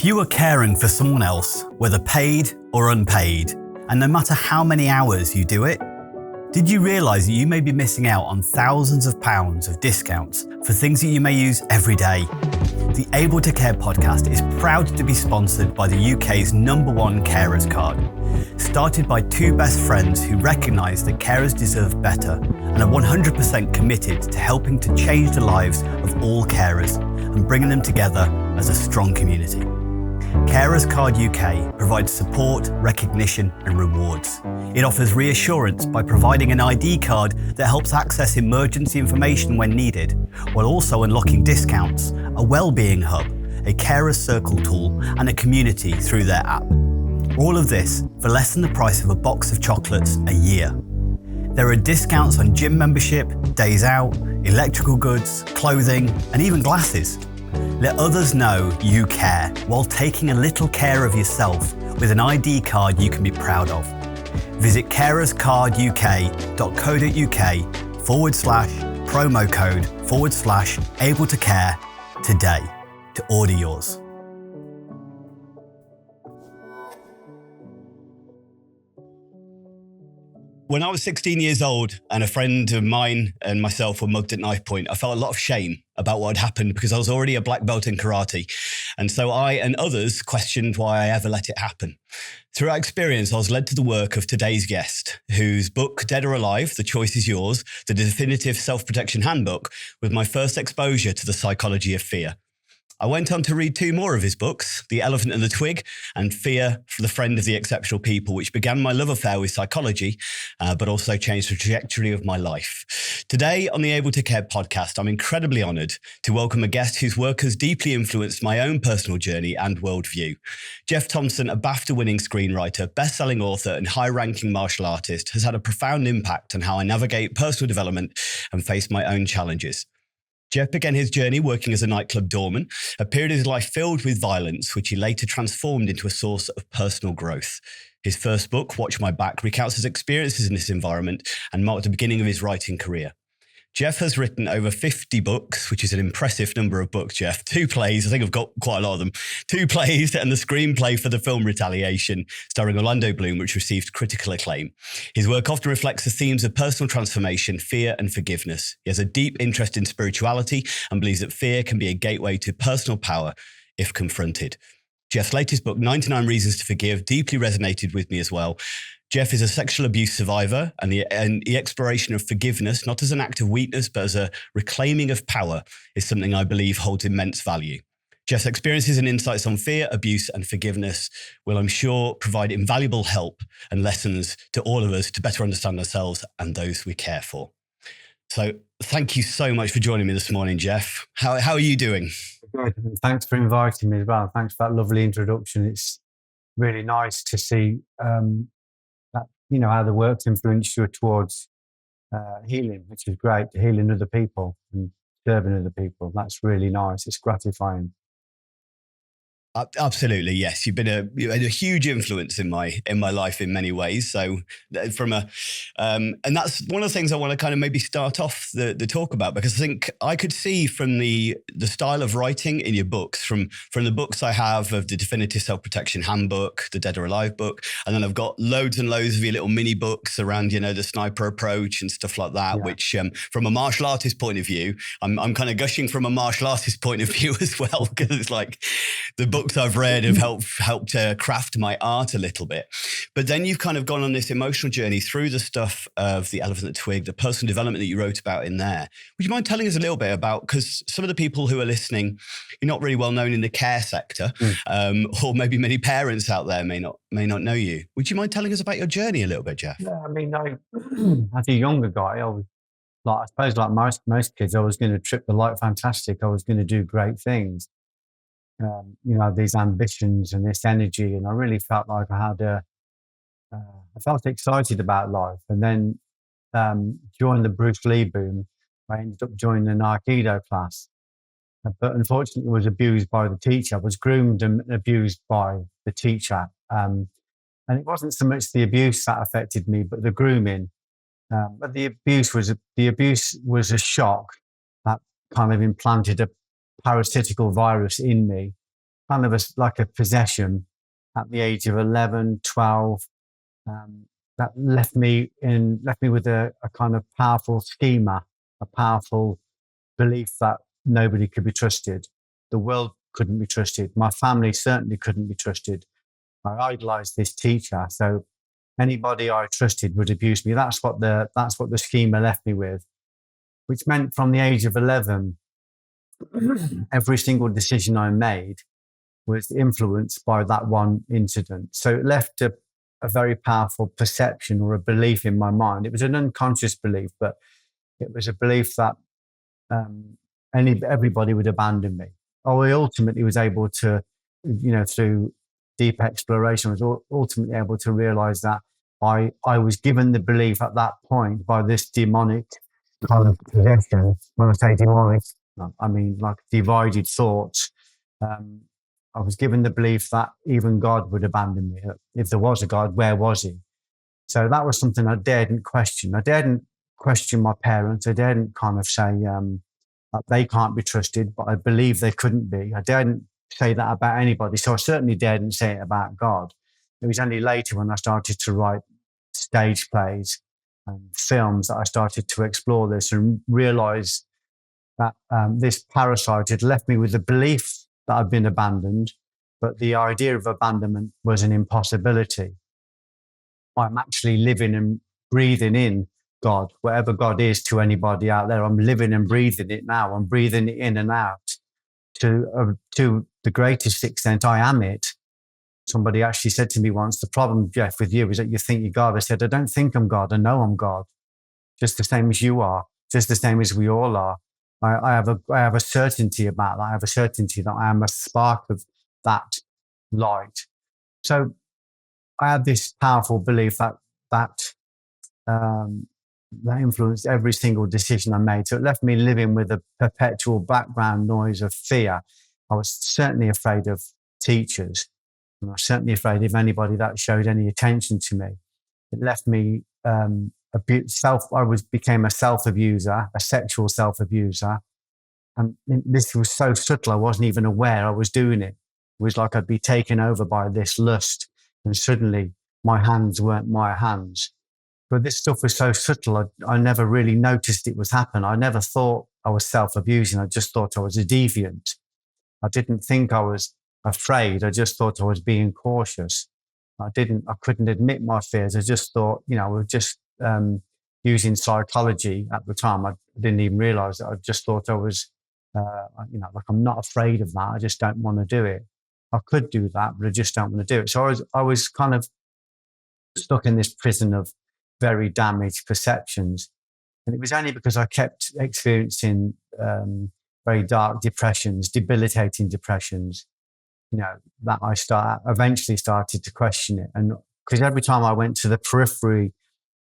If you are caring for someone else, whether paid or unpaid, and no matter how many hours you do it, did you realise that you may be missing out on thousands of pounds of discounts for things that you may use every day? The Able to Care podcast is proud to be sponsored by the UK's #1 carers card. Started by two best friends who recognise that carers deserve better and are 100% committed to helping to change the lives of all carers and bringing them together as a strong community. Carers Card UK provides support, recognition and rewards. It offers reassurance by providing an ID card that helps access emergency information when needed, while also unlocking discounts, a wellbeing hub, a carers circle tool and a community through their app. All of this for less than the price of a box of chocolates a year. There are discounts on gym membership, days out, electrical goods, clothing and even glasses. Let others know you care while taking a little care of yourself with an ID card you can be proud of. Visit carerscarduk.co.uk/promo code/able to care today to order yours. When I was 16 years old and a friend of mine and myself were mugged at knife point, I felt a lot of shame about what had happened because I was already a black belt in karate. And so I and others questioned why I ever let it happen. Through our experience, I was led to the work of today's guest, whose book, Dead or Alive, The Choice is Yours, the definitive self-protection handbook, was my first exposure to the psychology of fear. I went on to read two more of his books, The Elephant and the Twig and Fear for the Friend of the Exceptional People, which began my love affair with psychology, but also changed the trajectory of my life. Today on the Able to Care podcast, I'm incredibly honoured to welcome a guest whose work has deeply influenced my own personal journey and worldview. Geoff Thompson, a BAFTA-winning screenwriter, best-selling author and high-ranking martial artist, has had a profound impact on how I navigate personal development and face my own challenges. Geoff began his journey working as a nightclub doorman, a period of his life filled with violence, which he later transformed into a source of personal growth. His first book, Watch My Back, recounts his experiences in this environment and marked the beginning of his writing career. Geoff has written over 50 books, which is an impressive number of books, Geoff. 2 plays, I think I've got quite a lot of them. 2 plays and the screenplay for the film Retaliation, starring Orlando Bloom, which received critical acclaim. His work often reflects the themes of personal transformation, fear and forgiveness. He has a deep interest in spirituality and believes that fear can be a gateway to personal power if confronted. Geoff's latest book, 99 Reasons to Forgive, deeply resonated with me as well. Geoff is a sexual abuse survivor, and the exploration of forgiveness, not as an act of weakness, but as a reclaiming of power, is something I believe holds immense value. Geoff's experiences and insights on fear, abuse, and forgiveness will, I'm sure, provide invaluable help and lessons to all of us to better understand ourselves and those we care for. So thank you so much for joining me this morning, Geoff. How are you doing? Good. And thanks for inviting me as well. Thanks for that lovely introduction. It's really nice to see that, how the work's influenced you towards healing, which is great, healing other people and serving other people. That's really nice. It's gratifying. Absolutely, yes. You had a huge influence in my life in many ways. So and that's one of the things I want to kind of maybe start off the talk about, because I think I could see from the style of writing in your books, from the books I have of the definitive self-protection handbook, the Dead or Alive book, and then I've got loads and loads of your little mini books around, the sniper approach and stuff like that, yeah. Which from a martial artist point of view, I'm kind of gushing from a martial artist point of view as well, because it's like the books I've read have helped craft my art a little bit. But then you've kind of gone on this emotional journey through the stuff of The Elephant and the Twig, the personal development that you wrote about in there. Would you mind telling us a little bit about, because some of the people who are listening, you're not really well known in the care sector, or maybe many parents out there may not know you. Would you mind telling us about your journey a little bit, Geoff? Yeah, I mean, as a younger guy, I was I suppose like most kids, I was going to trip the light fantastic. I was going to do great things. These ambitions and this energy, and I really felt like I felt excited about life. And then during the Bruce Lee boom, I ended up joining an Aikido class, but unfortunately was abused by the teacher. I was groomed and abused by the teacher, and it wasn't so much the abuse that affected me, but the grooming. But the abuse was a shock that kind of implanted a parasitical virus in me. kind of like a possession at the age of 11, 12, that left me with a kind of powerful schema, a powerful belief that nobody could be trusted. The world couldn't be trusted. My family certainly couldn't be trusted. I idolized this teacher, so anybody I trusted would abuse me. That's what the schema left me with, which meant from the age of 11, every single decision I made was influenced by that one incident. So it left a very powerful perception or a belief in my mind. It was an unconscious belief, but it was a belief that everybody would abandon me. I ultimately was able to, through deep exploration, I was ultimately able to realize that I was given the belief at that point by this demonic kind of possession. When I say demonic, I mean like divided thoughts. I was given the belief that even God would abandon me. If there was a God, where was he? So that was something I daredn't question. I daredn't question my parents. I daredn't kind of say that they can't be trusted, but I believe they couldn't be. I daredn't say that about anybody. So I certainly daredn't say it about God. It was only later when I started to write stage plays and films that I started to explore this and realize that this parasite had left me with the belief that I'd been abandoned, but the idea of abandonment was an impossibility. I'm actually living and breathing in God, whatever God is to anybody out there. I'm living and breathing it now. I'm breathing it in and out. To the greatest extent, I am it. Somebody actually said to me once, the problem, Geoff, with you is that you think you're God. I said, I don't think I'm God. I know I'm God, just the same as you are, just the same as we all are. I have a certainty about that. I have a certainty that I am a spark of that light. So I had this powerful belief that influenced every single decision I made. So it left me living with a perpetual background noise of fear. I was certainly afraid of teachers, and I was certainly afraid of anybody that showed any attention to me. It left me became a self-abuser, a sexual self-abuser. And this was so subtle, I wasn't even aware I was doing it. It was like I'd be taken over by this lust, and suddenly my hands weren't my hands. But this stuff was so subtle, I never really noticed it was happening. I never thought I was self-abusing. I just thought I was a deviant. I didn't think I was afraid. I just thought I was being cautious. I couldn't admit my fears. I just thought, I was just using psychology at the time. I didn't even realize that. I just thought I was, like I'm not afraid of that. I just don't want to do it. I could do that, but I just don't want to do it. So I was kind of stuck in this prison of very damaged perceptions. And it was only because I kept experiencing very dark depressions, debilitating depressions, that I eventually started to question it. And because every time I went to the periphery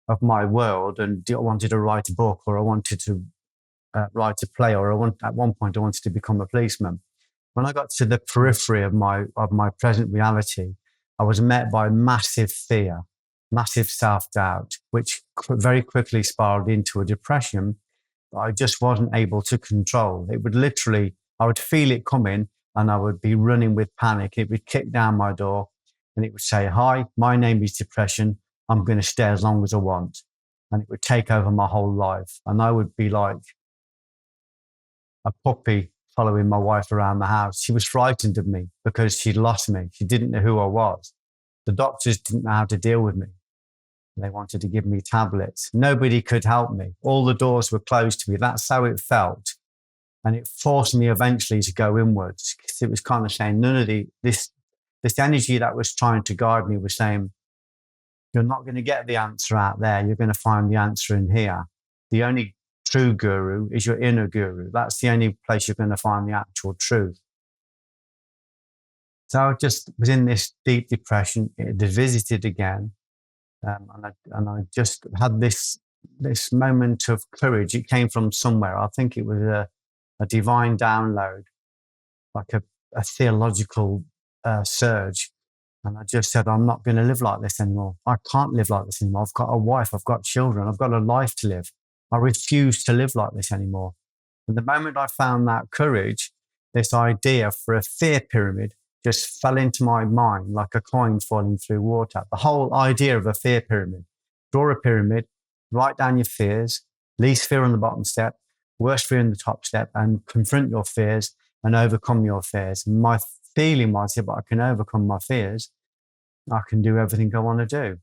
of my world and I wanted to write a book, or I wanted to write a play, or at one point I wanted to become a policeman. When I got to the periphery of my present reality, I was met by massive fear, massive self-doubt, which very quickly spiraled into a depression that I just wasn't able to control. It would literally, I would feel it coming and I would be running with panic. It would kick down my door and it would say, "Hi, my name is depression. I'm going to stay as long as I want." And it would take over my whole life. And I would be like a puppy following my wife around the house. She was frightened of me because she'd lost me. She didn't know who I was. The doctors didn't know how to deal with me. They wanted to give me tablets. Nobody could help me. All the doors were closed to me. That's how it felt. And it forced me eventually to go inwards. It was kind of saying, this energy that was trying to guide me was saying, you're not going to get the answer out there. You're going to find the answer in here. The only true guru is your inner guru. That's the only place you're going to find the actual truth. So I just was in this deep depression. It visited again. And I just had this moment of courage. It came from somewhere. I think it was a divine download, like a theological surge. And I just said, I'm not going to live like this anymore. I can't live like this anymore. I've got a wife. I've got children. I've got a life to live. I refuse to live like this anymore. And the moment I found that courage, this idea for a fear pyramid, just fell into my mind like a coin falling through water. The whole idea of a fear pyramid. Draw a pyramid, write down your fears, least fear on the bottom step, worst fear in the top step, and confront your fears and overcome your fears. My feeling was, if I can overcome my fears, I can do everything I want to do.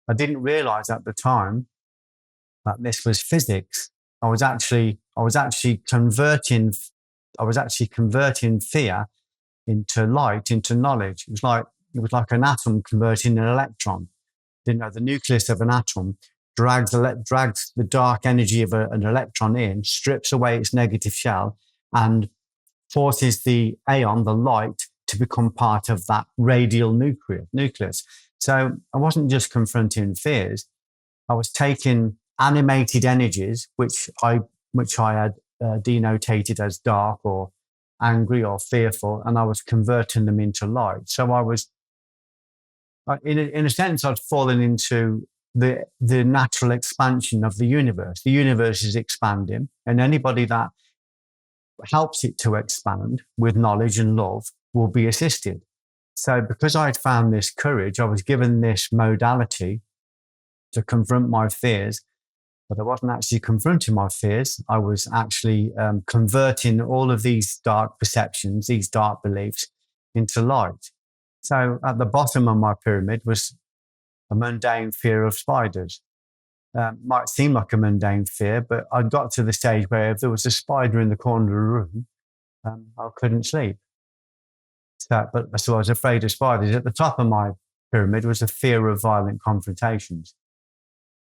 I didn't realize at the time that this was physics. I was actually converting fear into light, into knowledge. It was like an atom converting an electron. You know, the nucleus of an atom drags the dark energy of an electron in, strips away its negative shell, and forces the aeon, the light, to become part of that radial nucleus. So I wasn't just confronting fears. I was taking animated energies, which I had denotated as dark or angry or fearful, and I was converting them into light. So I was, in a sense, I'd fallen into the natural expansion of the universe. The universe is expanding, and anybody that helps it to expand with knowledge and love will be assisted. So because I had found this courage, I was given this modality to confront my fears, but I wasn't actually confronting my fears. I was actually converting all of these dark perceptions, these dark beliefs, into light. So at the bottom of my pyramid was a mundane fear of spiders. Might seem like a mundane fear, but I got to the stage where if there was a spider in the corner of the room, I couldn't sleep. So I was afraid of spiders. At the top of my pyramid was a fear of violent confrontations.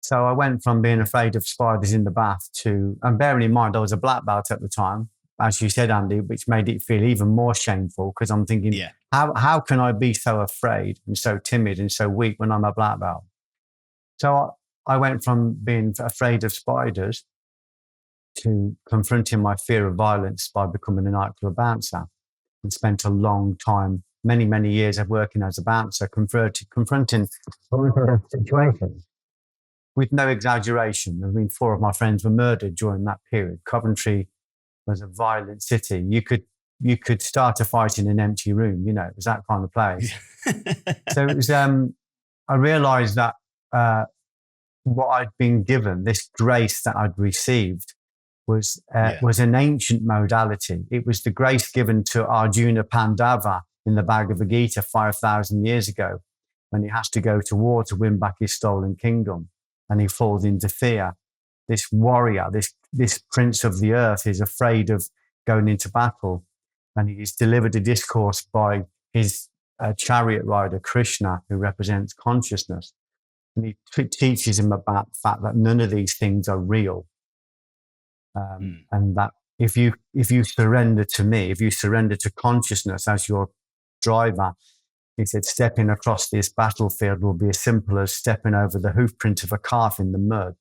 So I went from being afraid of spiders in the bath to, and bearing in mind I was a black belt at the time, as you said, Andy, which made it feel even more shameful because I'm thinking, how can I be so afraid and so timid and so weak when I'm a black belt? So I went from being afraid of spiders to confronting my fear of violence by becoming a nightclub bouncer, and spent a long time, many, many years of working as a bouncer, confronting situations. With no exaggeration, I mean, 4 of my friends were murdered during that period. Coventry was a violent city. You could start a fight in an empty room. You know, it was that kind of place. So it was. I realised that what I'd been given, this grace that I'd received, was an ancient modality. It was the grace given to Arjuna Pandava in the Bhagavad Gita 5,000 years ago, when he has to go to war to win back his stolen kingdom. And he falls into fear. This warrior, this prince of the earth, is afraid of going into battle. And he's delivered a discourse by his chariot rider, Krishna, who represents consciousness. And he teaches him about the fact that none of these things are real. And that if you surrender to me, if you surrender to consciousness as your driver, he said, stepping across this battlefield will be as simple as stepping over the hoof print of a calf in the mud.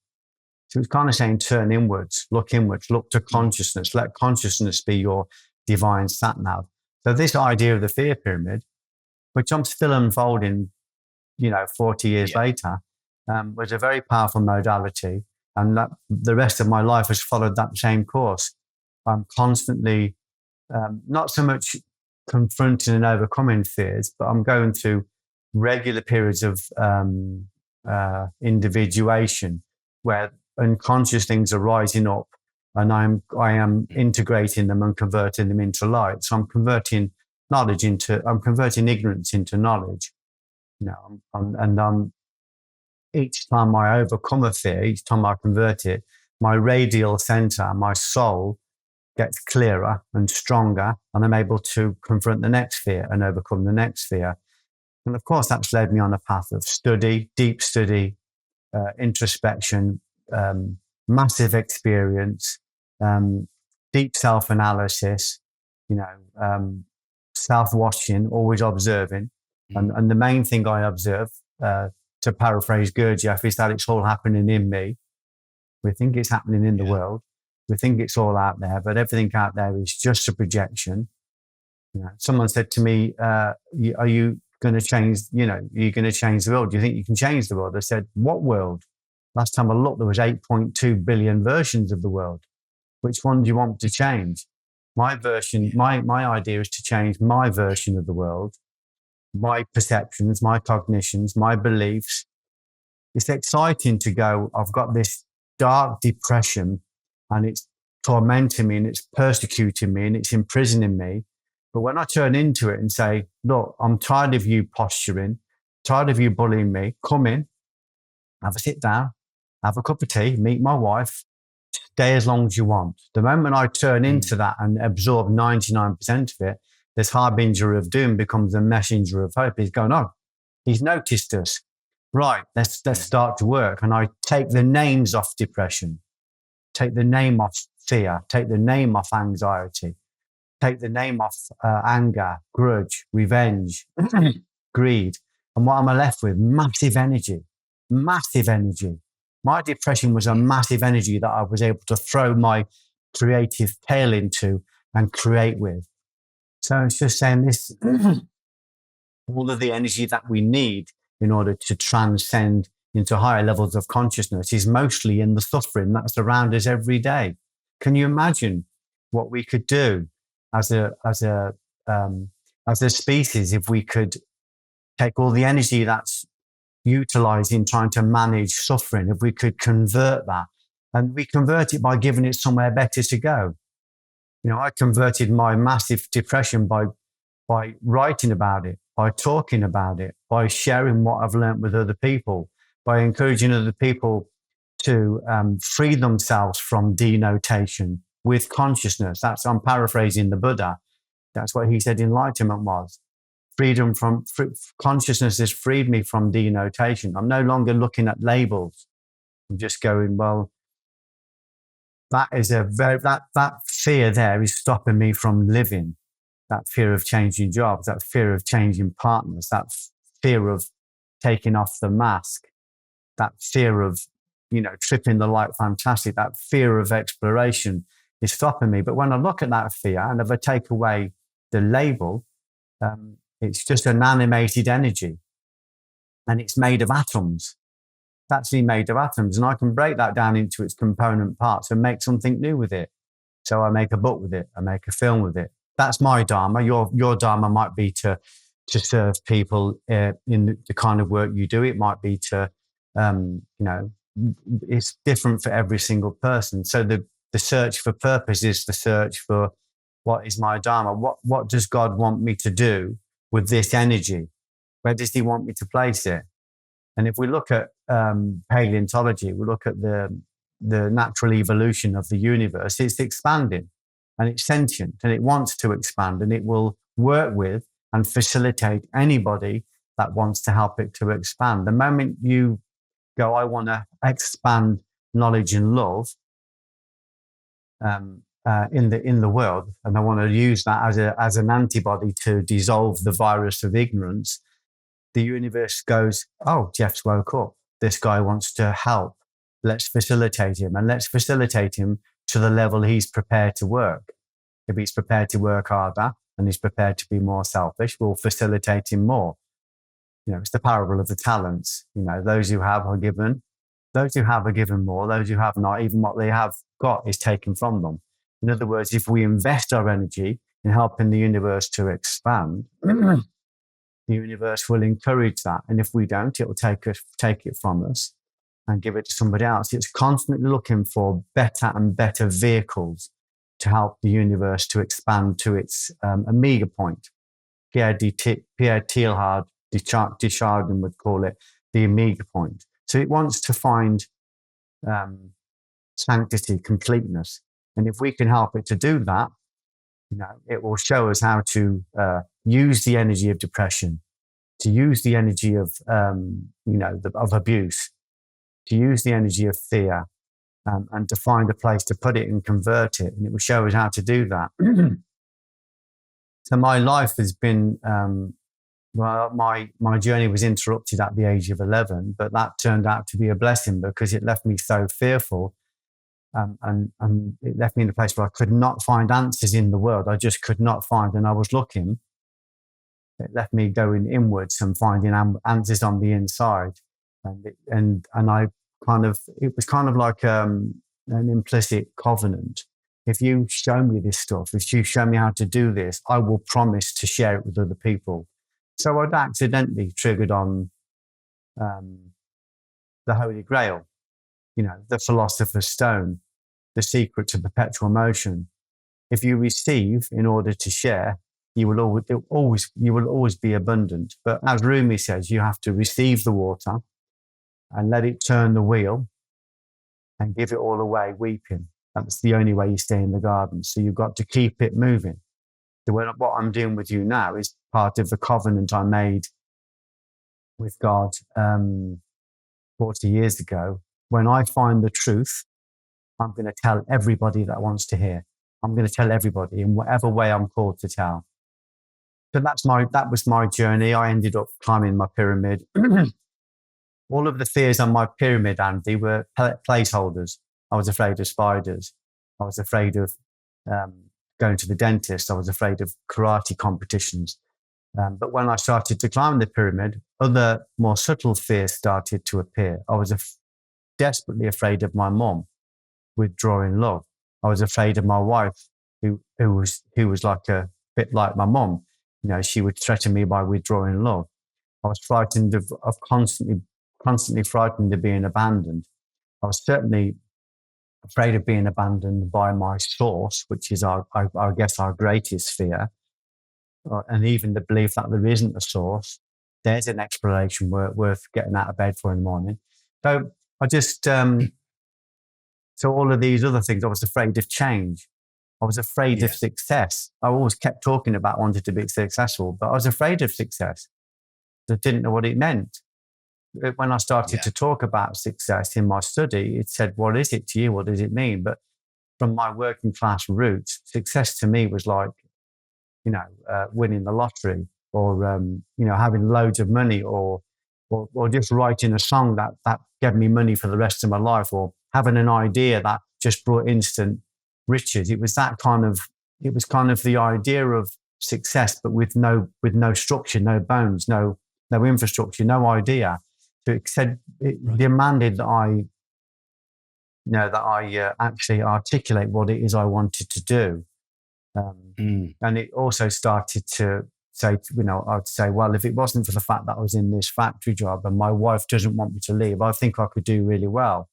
So it's kind of saying, turn inwards, look to consciousness, let consciousness be your divine sat-nav. So this idea of the fear pyramid, which I'm still unfolding, 40 years later, was a very powerful modality. And that the rest of my life has followed that same course. I'm constantly, not so much confronting and overcoming fears, but I'm going through regular periods of individuation where unconscious things are rising up, and I am integrating them and converting them into light. So I'm converting ignorance into knowledge. Each time I overcome a fear, each time I convert it, my radial center, my soul, gets clearer and stronger, and I'm able to confront the next fear and overcome the next fear. And of course, that's led me on a path of study, deep study, introspection, massive experience, deep self-analysis, self-watching, always observing. And the main thing I observe, to paraphrase Gurdjieff, is that it's all happening in me. We think it's happening in the world. We think it's all out there, but everything out there is just a projection. Someone said to me, "Are you going to change? Are you going to change the world? Do you think you can change the world?" I said, "What world? Last time I looked, there was 8.2 billion versions of the world. Which one do you want to change?" My version, my idea is to change my version of the world, my perceptions, my cognitions, my beliefs. It's exciting to go, I've got this dark depression and it's tormenting me and it's persecuting me and it's imprisoning me. But when I turn into it and say, look, I'm tired of you posturing, tired of you bullying me, come in, have a sit down, have a cup of tea, meet my wife, stay as long as you want. The moment I turn into that and absorb 99% of it, this harbinger of doom becomes a messenger of hope. He's going, oh, he's noticed us. Right, let's start to work. And I take the names off depression, take the name off fear, take the name off anxiety, take the name off anger, grudge, revenge, greed. And what am I left with? Massive energy, massive energy. My depression was a massive energy that I was able to throw my creative tail into and create with. So it's just saying this, all of the energy that we need in order to transcend into higher levels of consciousness is mostly in the suffering that's around us every day. Can you imagine what we could do as a species if we could take all the energy that's utilized in trying to manage suffering, if we could convert that, and we convert it by giving it somewhere better to go. You know, I converted my massive depression by writing about it, by talking about it, by sharing what I've learned with other people, by encouraging other people to free themselves from denotation with consciousness. I'm paraphrasing the Buddha. That's what he said enlightenment was. Freedom from consciousness has freed me from denotation. I'm no longer looking at labels. I'm just going, well, that is that fear there is stopping me from living. That fear of changing jobs, that fear of changing partners, that fear of taking off the mask, that fear of, tripping the light fantastic, that fear of exploration is stopping me. But when I look at that fear and if I take away the label, it's just an animated energy and it's made of atoms. It's actually made of atoms, and I can break that down into its component parts and make something new with it. So I make a book with it, I make a film with it. That's my dharma. Your dharma might be to serve people in the kind of work you do. It might be to, it's different for every single person. So the search for purpose is the search for what is my dharma? What does God want me to do with this energy? Where does he want me to place it? And if we look at paleontology, we look at the natural evolution of the universe, it's expanding and it's sentient and it wants to expand and it will work with and facilitate anybody that wants to help it to expand. The moment you go, I want to expand knowledge and love in the world, and I want to use that as an antibody to dissolve the virus of ignorance, the universe goes, oh, Geoff's woke up. This guy wants to help. Let's facilitate him, and let's facilitate him to the level he's prepared to work. If he's prepared to work harder and he's prepared to be more selfish, we'll facilitate him more. It's the parable of the talents. Those who have are given. Those who have are given more. Those who have not, even what they have got is taken from them. In other words, if we invest our energy in helping the universe to expand, the universe will encourage that. And if we don't, it will take it from us and give it to somebody else. It's constantly looking for better and better vehicles to help the universe to expand to its omega point. Pierre Teilhard Deschardin would call it the omega point. So it wants to find sanctity, completeness. And if we can help it to do that, it will show us how to use the energy of depression, to use the energy of, of abuse, to use the energy of fear, and to find a place to put it and convert it. And it will show us how to do that. So my life has been, my journey was interrupted at the age of 11, but that turned out to be a blessing because it left me so fearful. And it left me in a place where I could not find answers in the world. I just could not find, and I was looking. It left me going inwards and finding answers on the inside. And I it was kind of like an implicit covenant if you show me this stuff, if you show me how to do this, I will promise to share it with other people. So I'd accidentally triggered on the Holy Grail, the Philosopher's Stone, the secret to perpetual motion. If you receive in order to share, you will always be abundant. But as Rumi says, you have to receive the water and let it turn the wheel and give it all away weeping. That's the only way you stay in the garden. So you've got to keep it moving. So what I'm doing with you now is part of the covenant I made with God 40 years ago. When I find the truth, I'm going to tell everybody that wants to hear. I'm going to tell everybody in whatever way I'm called to tell. So that was my journey. I ended up climbing my pyramid. All of the fears on my pyramid, Andy, were placeholders. I was afraid of spiders. I was afraid of going to the dentist. I was afraid of karate competitions. But when I started to climb the pyramid, other more subtle fears started to appear. I was desperately afraid of my mom withdrawing love. I was afraid of my wife, who was like a bit like my mom. She would threaten me by withdrawing love. I was frightened of constantly frightened of being abandoned. I was certainly afraid of being abandoned by my source, which is I guess our greatest fear. And even the belief that there isn't a source. There's an exploration worth getting out of bed for in the morning. So I just, so all of these other things, I was afraid of change. I was afraid of success. I always kept talking about wanting to be successful, but I was afraid of success. I didn't know what it meant. When I started to talk about success in my study, it said, what is it to you? What does it mean? But from my working class roots, success to me was like, winning the lottery or, having loads of money or just writing a song that gave me money for the rest of my life, or having an idea that just brought instant riches. It was kind of the idea of success, but with no structure, no bones, no infrastructure, no idea. So it demanded that I actually articulate what it is I wanted to do. And it also started to say, I'd say, well, if it wasn't for the fact that I was in this factory job and my wife doesn't want me to leave, I think I could do really well.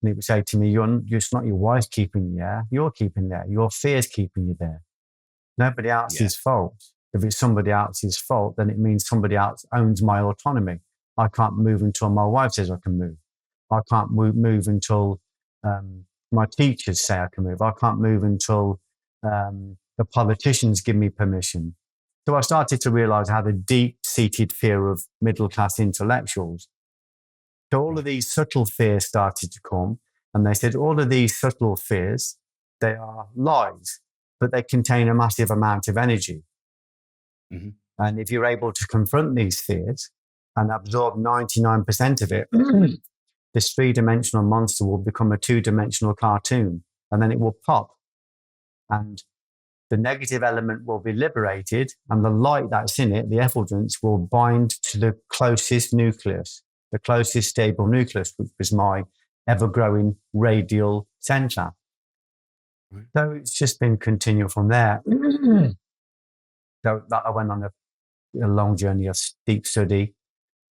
And it would say to me, it's not your wife keeping you there, you're keeping you there. Your fear's keeping you there. Nobody else's fault. If it's somebody else's fault, then it means somebody else owns my autonomy. I can't move until my wife says I can move. I can't move until my teachers say I can move. I can't move until the politicians give me permission. So I started to realize I had a deep-seated fear of middle-class intellectuals. So all of these subtle fears started to come, and they said all of these subtle fears, they are lies, but they contain a massive amount of energy. Mm-hmm. And if you're able to confront these fears and absorb 99% of it, this three-dimensional monster will become a two-dimensional cartoon, and then it will pop. And the negative element will be liberated, and the light that's in it, the effulgence, will bind to the closest nucleus, the closest stable nucleus, which was my ever-growing radial center. Right. So it's just been continual from there. So I went on a long journey of deep study,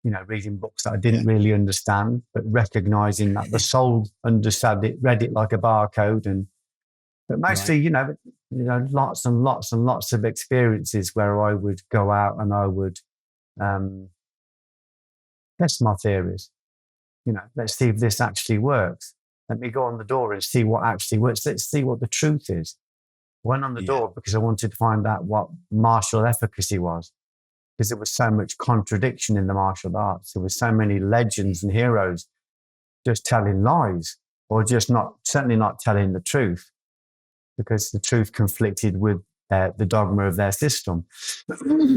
reading books that I didn't really understand, but recognizing that the soul understood it, read it like a barcode. But mostly, lots and lots and lots of experiences where I would go out and I would test my theories. Let's see if this actually works. Let me go on the door and see what actually works. Let's see what the truth is. I went on the door because I wanted to find out what martial efficacy was, because there was so much contradiction in the martial arts. There were so many legends and heroes just telling lies, or just certainly not telling the truth, because the truth conflicted with the dogma of their system.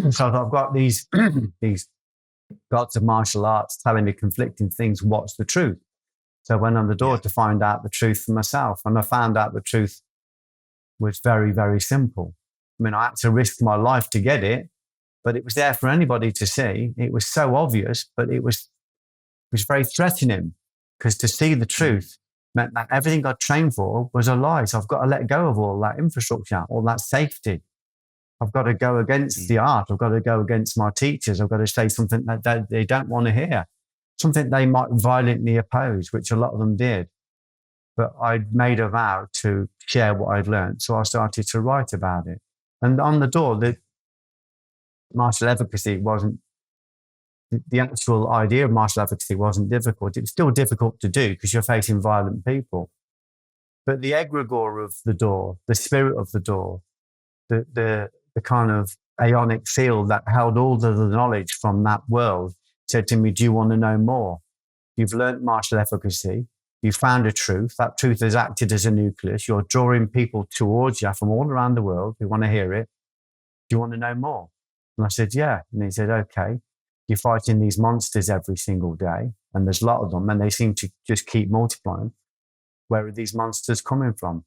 So I've got these gods of martial arts telling me conflicting things. What's the truth? So I went on the door to find out the truth for myself. And I found out the truth was very, very simple. I mean, I had to risk my life to get it, but it was there for anybody to see. It was so obvious, but it was very threatening, because to see the truth meant that everything I'd trained for was a lie. So I've got to let go of all that infrastructure, all that safety. I've got to go against the art. I've got to go against my teachers. I've got to say something that they don't want to hear, something they might violently oppose, which a lot of them did. But I'd made a vow to share what I'd learned. So I started to write about it. And on the door, the martial advocacy wasn't, the actual idea of martial advocacy wasn't difficult. It was still difficult to do because you're facing violent people. But the egregore of the door, the spirit of the door, the kind of ionic field that held all of the knowledge from that world said to me, do you want to know more? You've learned martial efficacy. You found a truth. That truth has acted as a nucleus. You're drawing people towards you from all around the world who want to hear it. Do you want to know more? And I said, yeah. And he said, okay. You're fighting these monsters every single day, and there's a lot of them, and they seem to just keep multiplying. Where are these monsters coming from?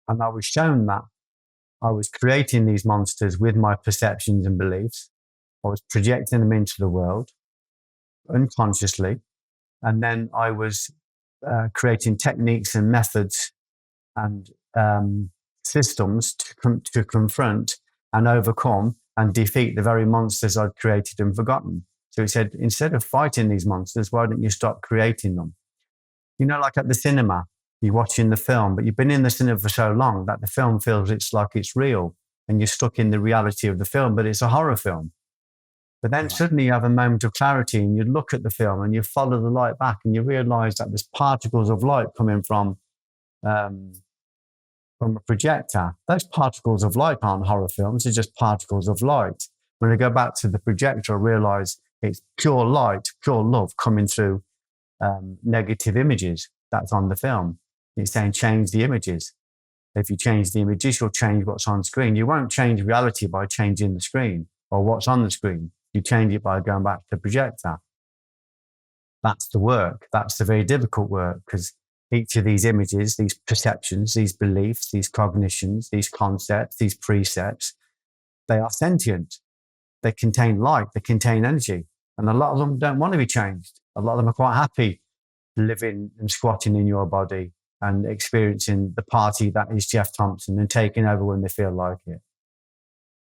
And I was shown that I was creating these monsters with my perceptions and beliefs. I was projecting them into the world unconsciously. And then I was creating techniques and methods and systems to confront and overcome and defeat the very monsters I'd created and forgotten. So he said, instead of fighting these monsters, why don't you stop creating them? You know, like at the cinema, you're watching the film, but you've been in the cinema for so long that the film feels it's like it's real and you're stuck in the reality of the film, but it's a horror film. But then suddenly you have a moment of clarity and you look at the film and you follow the light back and you realize that there's particles of light coming from a projector. Those particles of light aren't horror films, they're just particles of light. When I go back to the projector, I realize it's pure light, pure love coming through negative images that's on the film. It's saying change the images. If you change the images, you'll change what's on screen. You won't change reality by changing the screen or what's on the screen. You change it by going back to the projector. That's the work. That's the very difficult work, because each of these images, these perceptions, these beliefs, these cognitions, these concepts, these precepts, they are sentient. They contain light, they contain energy. And a lot of them don't want to be changed. A lot of them are quite happy living and squatting in your body and experiencing the party that is Geoff Thompson and taking over when they feel like it.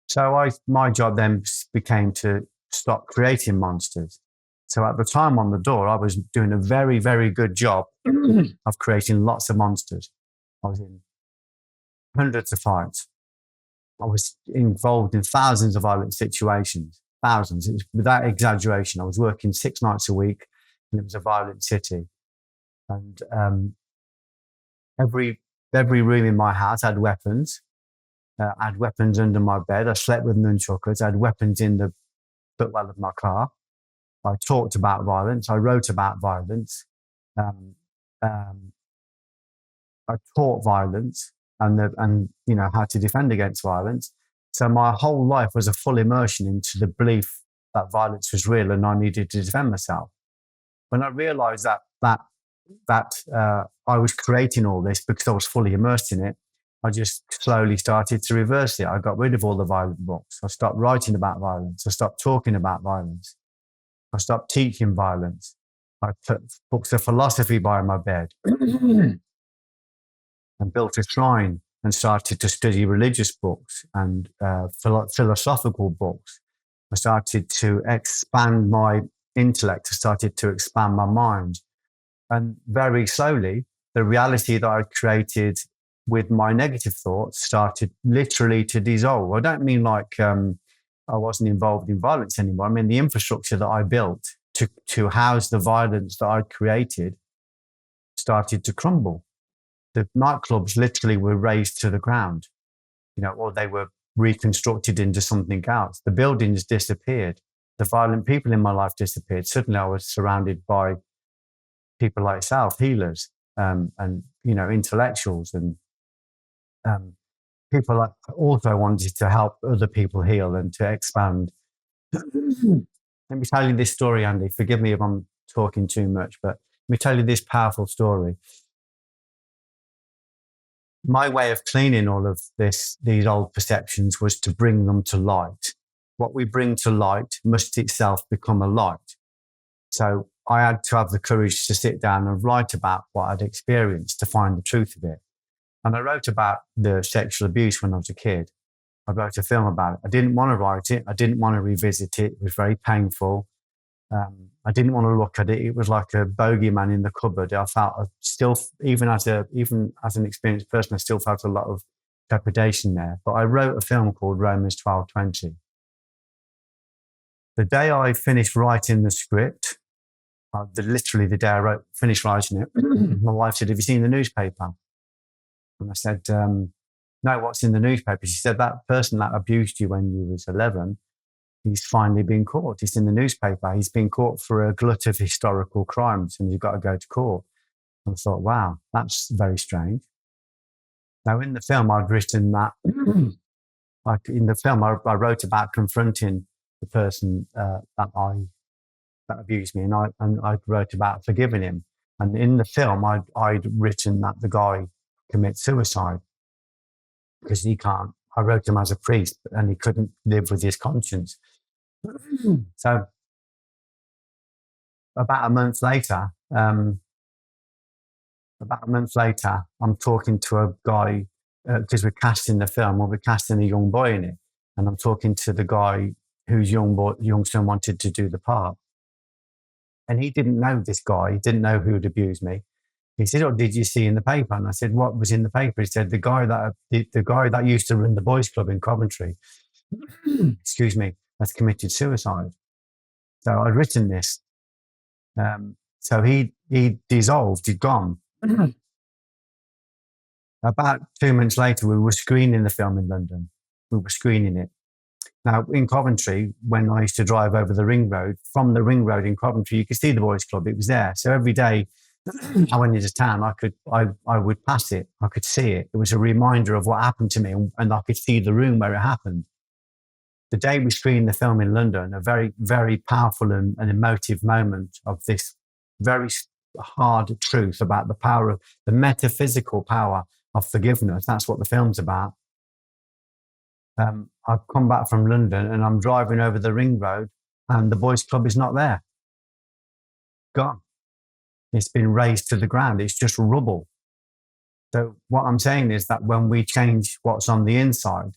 So my job then became to stop creating monsters. So at the time on the door, I was doing a very, very good job of creating lots of monsters. I was in hundreds of fights. I was involved in thousands of violent situations, thousands. Without exaggeration, I was working 6 nights a week, and it was a violent city. And every room in my house had weapons. I had weapons under my bed. I slept with nunchuckers. I had weapons in the footwell of my car. I talked about violence. I wrote about violence. I taught violence and you know how to defend against violence. So my whole life was a full immersion into the belief that violence was real and I needed to defend myself. When I realized that I was creating all this because I was fully immersed in it, I just slowly started to reverse it. I got rid of all the violent books. I stopped writing about violence. I stopped talking about violence. I stopped teaching violence. I put books of philosophy by my bed and built a shrine and started to study religious books and philosophical books. I started to expand my intellect. I started to expand my mind. And very slowly, the reality that I created with my negative thoughts started literally to dissolve. I don't mean like I wasn't involved in violence anymore. I mean, the infrastructure that I built to house the violence that I'd created started to crumble. The nightclubs literally were razed to the ground, you know, or they were reconstructed into something else. The buildings disappeared. The violent people in my life disappeared. Suddenly I was surrounded by people like yourself, healers, and, you know, intellectuals and people that also wanted to help other people heal and to expand. Let me tell you this story, Andy. Forgive me if I'm talking too much, but let me tell you this powerful story. My way of cleaning all of these old perceptions was to bring them to light. What we bring to light must itself become a light. So I had to have the courage to sit down and write about what I'd experienced to find the truth of it. And I wrote about the sexual abuse when I was a kid. I wrote a film about it. I didn't want to write it. I didn't want to revisit it. It was very painful. I didn't want to look at it. It was like a bogeyman in the cupboard. I felt even as an experienced person, I still felt a lot of trepidation there. But I wrote a film called Romans 12:20. The day I finished writing the script, literally the day I finished writing it, my wife said, "Have you seen the newspaper?" And I said, "No, what's in the newspaper?" She said, "That person that abused you when you was 11, he's finally been caught. It's in the newspaper. He's been caught for a glut of historical crimes and you've got to go to court." And I thought, wow, that's very strange. Now, in the film, I'd written that, I wrote about confronting the person that abused me, and I wrote about forgiving him. And in the film, I'd written that the guy commits suicide because he can't. I wrote him as a priest, and he couldn't live with his conscience. So about a month later, I'm talking to a guy because we're casting the film, or we're casting a young boy in it, and I'm talking to the guy whose young son wanted to do the part, and he didn't know this guy. He didn't know who had abused me. He said, "Oh, did you see in the paper?" And I said, "What was in the paper?" He said, the guy that used to run the boys' club in Coventry, excuse me, has committed suicide." So I'd written this. So he dissolved, he'd gone. About 2 months later, we were screening the film in London. We were screening it. Now, in Coventry, when I used to drive over the ring road, from the ring road in Coventry, you could see the boys' club. It was there. So every day I went into town, I would pass it. I could see it. It was a reminder of what happened to me, and I could see the room where it happened. The day we screened the film in London, a very, very powerful and emotive moment of this very hard truth about the power of the metaphysical power of forgiveness. That's what the film's about. I've come back from London and I'm driving over the ring road and the boys' club is not there. Gone. It's been razed to the ground. It's just rubble. So what I'm saying is that when we change what's on the inside,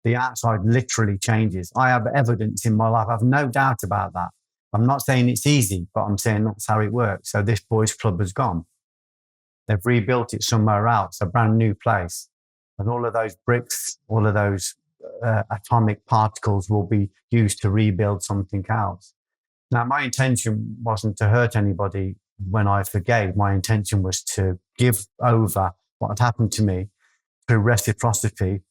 the outside literally changes. I have evidence in my life. I have no doubt about that. I'm not saying it's easy, but I'm saying that's how it works. So this boys' club has gone. They've rebuilt it somewhere else, a brand new place. And all of those bricks, all of those atomic particles will be used to rebuild something else. Now, my intention wasn't to hurt anybody when I forgave. My intention was to give over what had happened to me through reciprocity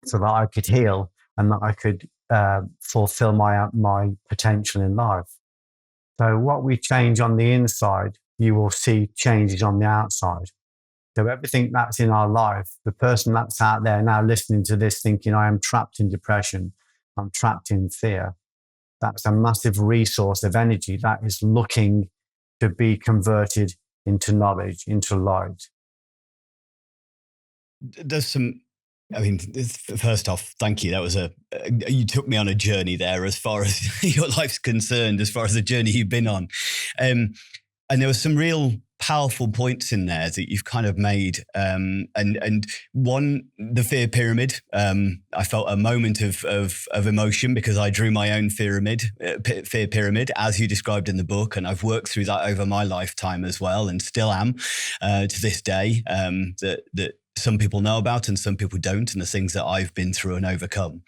so that I could heal and that I could fulfill my potential in life. So what we change on the inside, you will see changes on the outside. So everything that's in our life, the person that's out there now listening to this thinking, I am trapped in depression, I'm trapped in fear, that's a massive resource of energy that is looking to be converted into knowledge, into light. There's first off, thank you. That was you took me on a journey there as far as your life's concerned, as far as the journey you've been on. And there were some real powerful points in there that you've kind of made. And one, the fear pyramid. I felt a moment of emotion because I drew my own fear pyramid, as you described in the book. And I've worked through that over my lifetime as well, and still am to this day, that some people know about and some people don't, and the things that I've been through and overcome.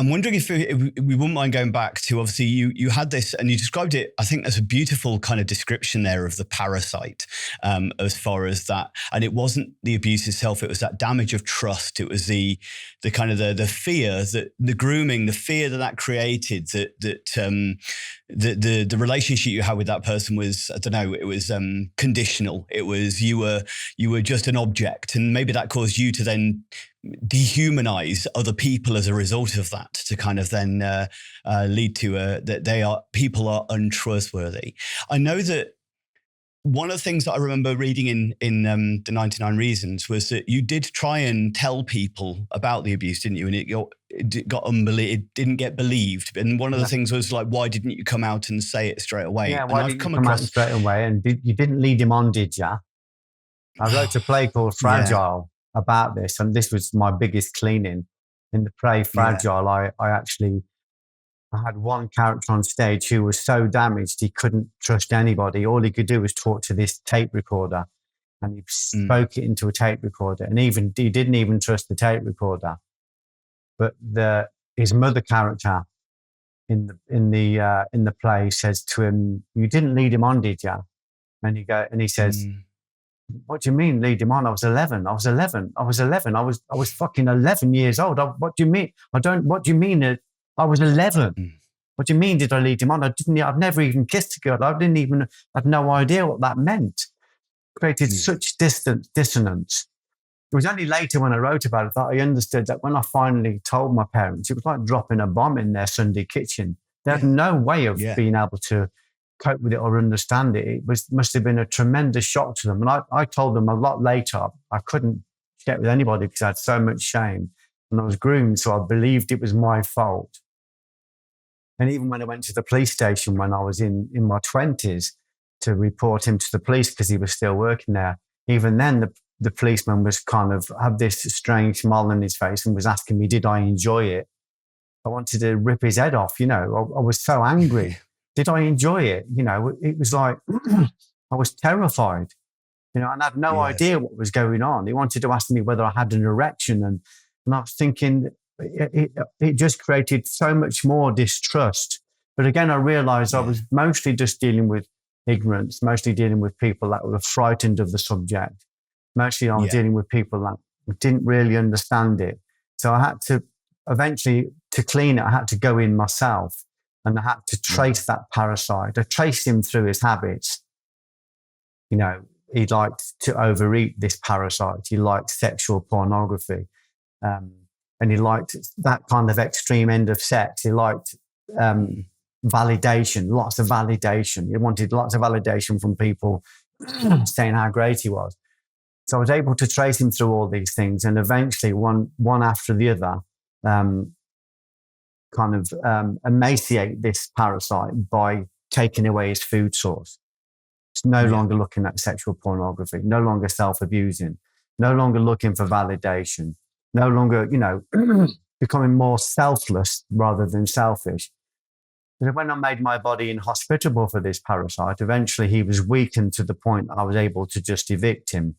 I'm wondering if we wouldn't mind going back to, obviously, you had this and you described it, I think there's a beautiful kind of description there of the parasite as far as that. And it wasn't the abuse itself, it was that damage of trust. It was the kind of the fear, that the grooming, the fear that created, that the relationship you had with that person was, I don't know, it was conditional. It was, you were just an object, and maybe that caused you to then dehumanize other people as a result of that, to kind of then lead to that people are untrustworthy. I know that one of the things that I remember reading in the 99 Reasons was that you did try and tell people about the abuse, didn't you? And it didn't get believed. And one of the things was like, why didn't you come out and say it straight away? Yeah, and why I've didn't come you come out across straight away? And you didn't lead him on, did you? I wrote a play called Fragile about this, and this was my biggest cleaning. In the play Fragile, I had one character on stage who was so damaged he couldn't trust anybody. All he could do was talk to this tape recorder, and he spoke it into a tape recorder, and he didn't even trust the tape recorder. But his mother character in the play says to him, "You didn't lead him on, did you?" And he says, "What do you mean lead him on? I was 11. I was 11. I was 11. I was fucking 11 years old. What do you mean? What do you mean? I was 11. What do you mean? Did I lead him on? I've never even kissed a girl. I had no idea what that meant." Created such dissonance. It was only later when I wrote about it that I understood that when I finally told my parents, it was like dropping a bomb in their Sunday kitchen. They had no way of being able to cope with it or understand it. It must have been a tremendous shock to them. And I told them a lot later. I couldn't share with anybody because I had so much shame. And I was groomed, so I believed it was my fault. And even when I went to the police station when I was in my 20s to report him to the police because he was still working there, even then the policeman was kind of had this strange smile on his face and was asking me, did I enjoy it? I wanted to rip his head off, I was so angry. Did I enjoy it? It was like, I was terrified, and I had no idea what was going on. He wanted to ask me whether I had an erection. And I was thinking it just created so much more distrust. But again, I realized I was mostly just dealing with ignorance, mostly dealing with people that were frightened of the subject. Mostly I was dealing with people that didn't really understand it. So I had to eventually, to clean it, I had to go in myself and I had to trace that parasite. I traced him through his habits. He liked to overeat, this parasite. He liked sexual pornography. And he liked that kind of extreme end of sex. He liked validation, lots of validation. He wanted lots of validation from people saying how great he was. So I was able to trace him through all these things, and eventually, one after the other, emaciate this parasite by taking away his food source. It's no longer looking at sexual pornography, no longer self-abusing, no longer looking for validation, no longer, becoming more selfless rather than selfish. And when I made my body inhospitable for this parasite, eventually he was weakened to the point that I was able to just evict him.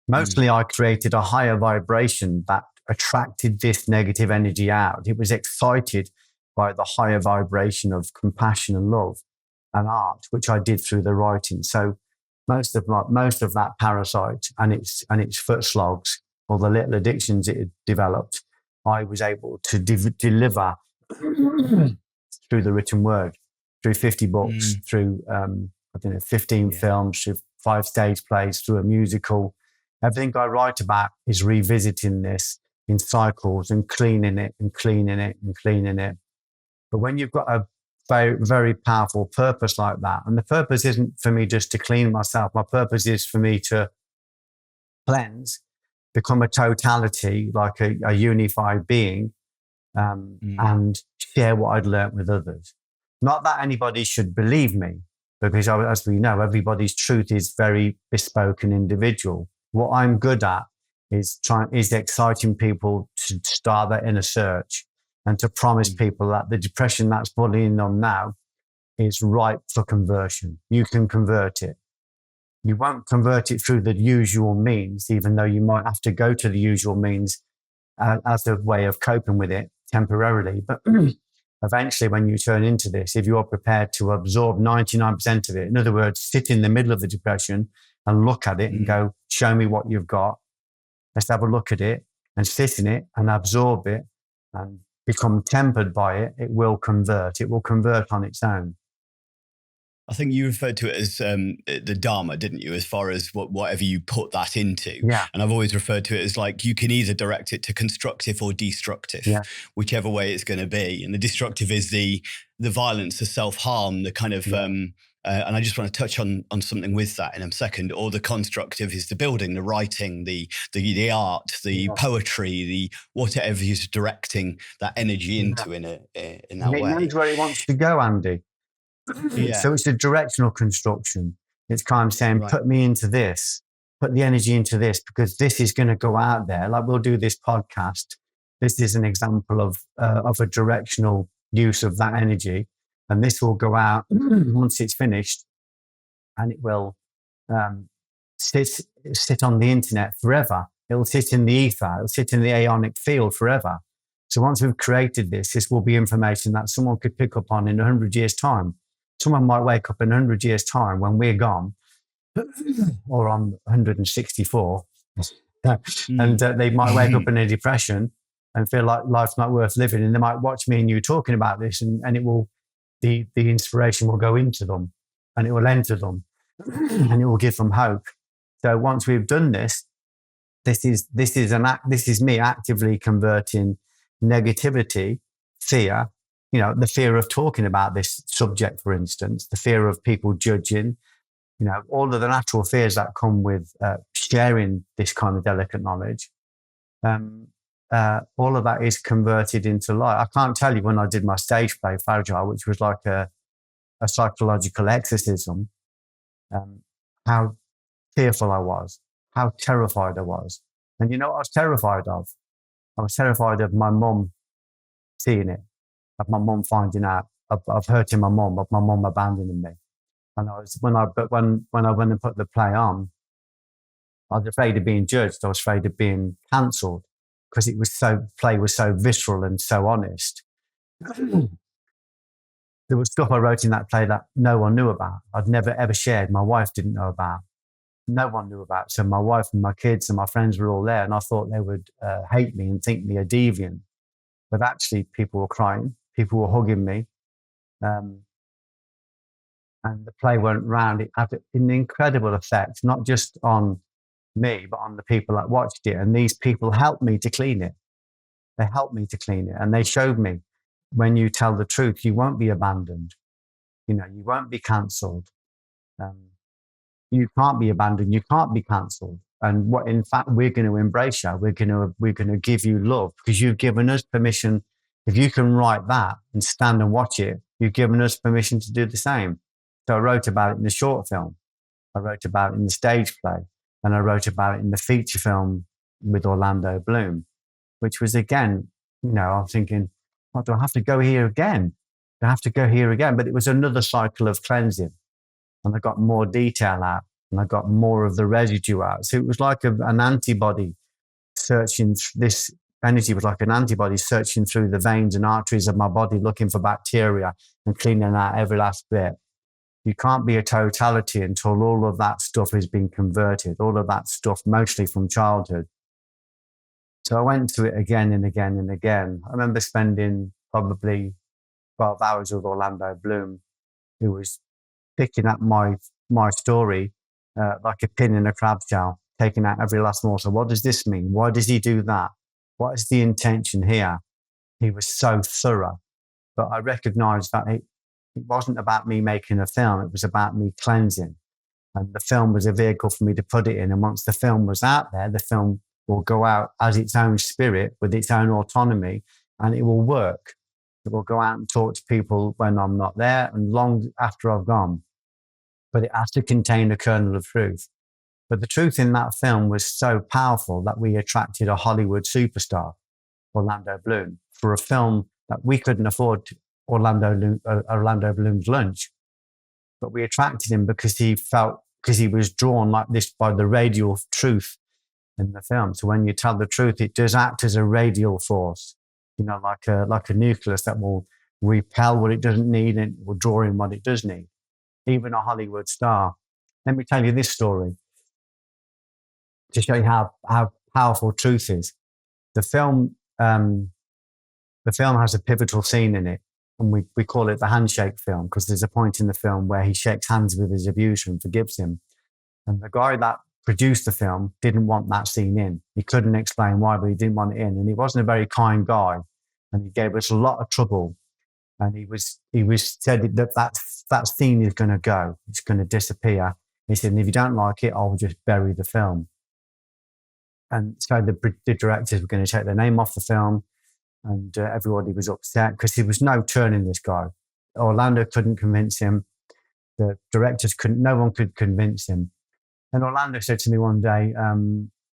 Mostly I created a higher vibration that attracted this negative energy out. It was excited by the higher vibration of compassion and love and art, which I did through the writing. So most of that parasite and its foot slogs, or the little addictions it had developed, I was able to deliver through the written word, through 50 books, through 15 films, through 5 stage plays, through a musical. Everything I write about is revisiting this in cycles and cleaning it and cleaning it and cleaning it. But when you've got a very, very powerful purpose like that, and the purpose isn't for me just to clean myself, my purpose is for me to cleanse, become a totality, like a unified being, and share what I'd learned with others. Not that anybody should believe me, because as we know, everybody's truth is very bespoke and individual. What I'm good at is exciting people to start their inner search and to promise people that the depression that's bullying them now is ripe for conversion. You can convert it. You won't convert it through the usual means, even though you might have to go to the usual means as a way of coping with it temporarily. But eventually, when you turn into this, if you're prepared to absorb 99% of it, in other words, sit in the middle of the depression and look at it and go, show me what you've got. Let's have a look at it and sit in it and absorb it and become tempered by it. It will convert. It will convert on its own. I think you referred to it as the Dharma, didn't you? As far as whatever you put that into. Yeah. And I've always referred to it as like you can either direct it to constructive or destructive, whichever way it's going to be. And the destructive is the violence, the self-harm, the kind of And I just want to touch on something with that in a second. Or the constructive is the building, the writing, the art, the poetry, the whatever you're directing that energy into in that and it way. knows where it wants to go, Andy. Yeah. So it's a directional construction. It's kind of saying, Right. put me into this, put the energy into this, because this is going to go out there. Like we'll do this podcast. This is an example of a directional use of that energy. And this will go out once it's finished, and it will sit on the internet forever. It'll sit in the ether. It'll sit in the aeonic field forever. So once we've created this will be information that someone could pick up on in 100 years' time. Someone might wake up in 100 years' time when we're gone, or on 164, and they might wake up in a depression and feel like life's not worth living. And they might watch me and you talking about this, and it will, the inspiration will go into them, and it will enter them, and it will give them hope. So once we've done this, this is me actively converting negativity, fear, the fear of talking about this subject, for instance, the fear of people judging, all of the natural fears that come with sharing this kind of delicate knowledge. All of that is converted into light. I can't tell you when I did my stage play, Fragile, which was like a psychological exorcism, how fearful I was, how terrified I was. And you know what I was terrified of? I was terrified of my mum seeing it, of my mum finding out, of hurting my mum, of my mum abandoning me. And when I went and put the play on, I was afraid of being judged. I was afraid of being cancelled because play was so visceral and so honest. There was stuff I wrote in that play that no one knew about. I'd never ever shared. My wife didn't know about. No one knew about. So my wife and my kids and my friends were all there, and I thought they would hate me and think me a deviant. But actually, people were crying. People were hugging me. And the play went round. It had an incredible effect, not just on me, but on the people that watched it. And these people helped me to clean it. They helped me to clean it. And they showed me, when you tell the truth, you won't be abandoned. You won't be cancelled. You can't be abandoned. You can't be cancelled. And what, in fact, we're going to embrace you. We're going to give you love because you've given us permission. If you can write that and stand and watch it, you've given us permission to do the same. So I wrote about it in the short film. I wrote about it in the stage play. And I wrote about it in the feature film with Orlando Bloom, which was, again, I'm thinking, what, do I have to go here again? Do I have to go here again? But it was another cycle of cleansing. And I got more detail out, and I got more of the residue out. So it was like an antibody searching. This energy was like an antibody searching through the veins and arteries of my body, looking for bacteria and cleaning out every last bit. You can't be a totality until all of that stuff has been converted, all of that stuff, mostly from childhood. So I went through it again and again and again. I remember spending probably 12 hours with Orlando Bloom, who was picking up my story like a pin in a crab shell, taking out every last morsel. What does this mean? Why does he do that? What is the intention here? He was so thorough. But I recognized that it wasn't about me making a film. It was about me cleansing. And the film was a vehicle for me to put it in. And once the film was out there, the film will go out as its own spirit with its own autonomy, and it will work. It will go out and talk to people when I'm not there and long after I've gone. But it has to contain a kernel of truth. But the truth in that film was so powerful that we attracted a Hollywood superstar, Orlando Bloom, for a film that we couldn't afford Orlando Bloom's lunch. But we attracted him because he was drawn like this by the radial truth in the film. So when you tell the truth, it does act as a radial force, like a nucleus that will repel what it doesn't need and will draw in what it does need. Even a Hollywood star. Let me tell you this story to show you how powerful truth is. The film has a pivotal scene in it, and we call it the handshake film because there's a point in the film where he shakes hands with his abuser and forgives him. And the guy that produced the film didn't want that scene in. He couldn't explain why, but he didn't want it in. And he wasn't a very kind guy, and he gave us a lot of trouble. And he said that that scene is going to go. It's going to disappear. He said, and if you don't like it, I'll just bury the film. And so the directors were going to take their name off the film, and everybody was upset because there was no turning this guy. Orlando couldn't convince him. The directors couldn't. No one could convince him. And Orlando said to me one day,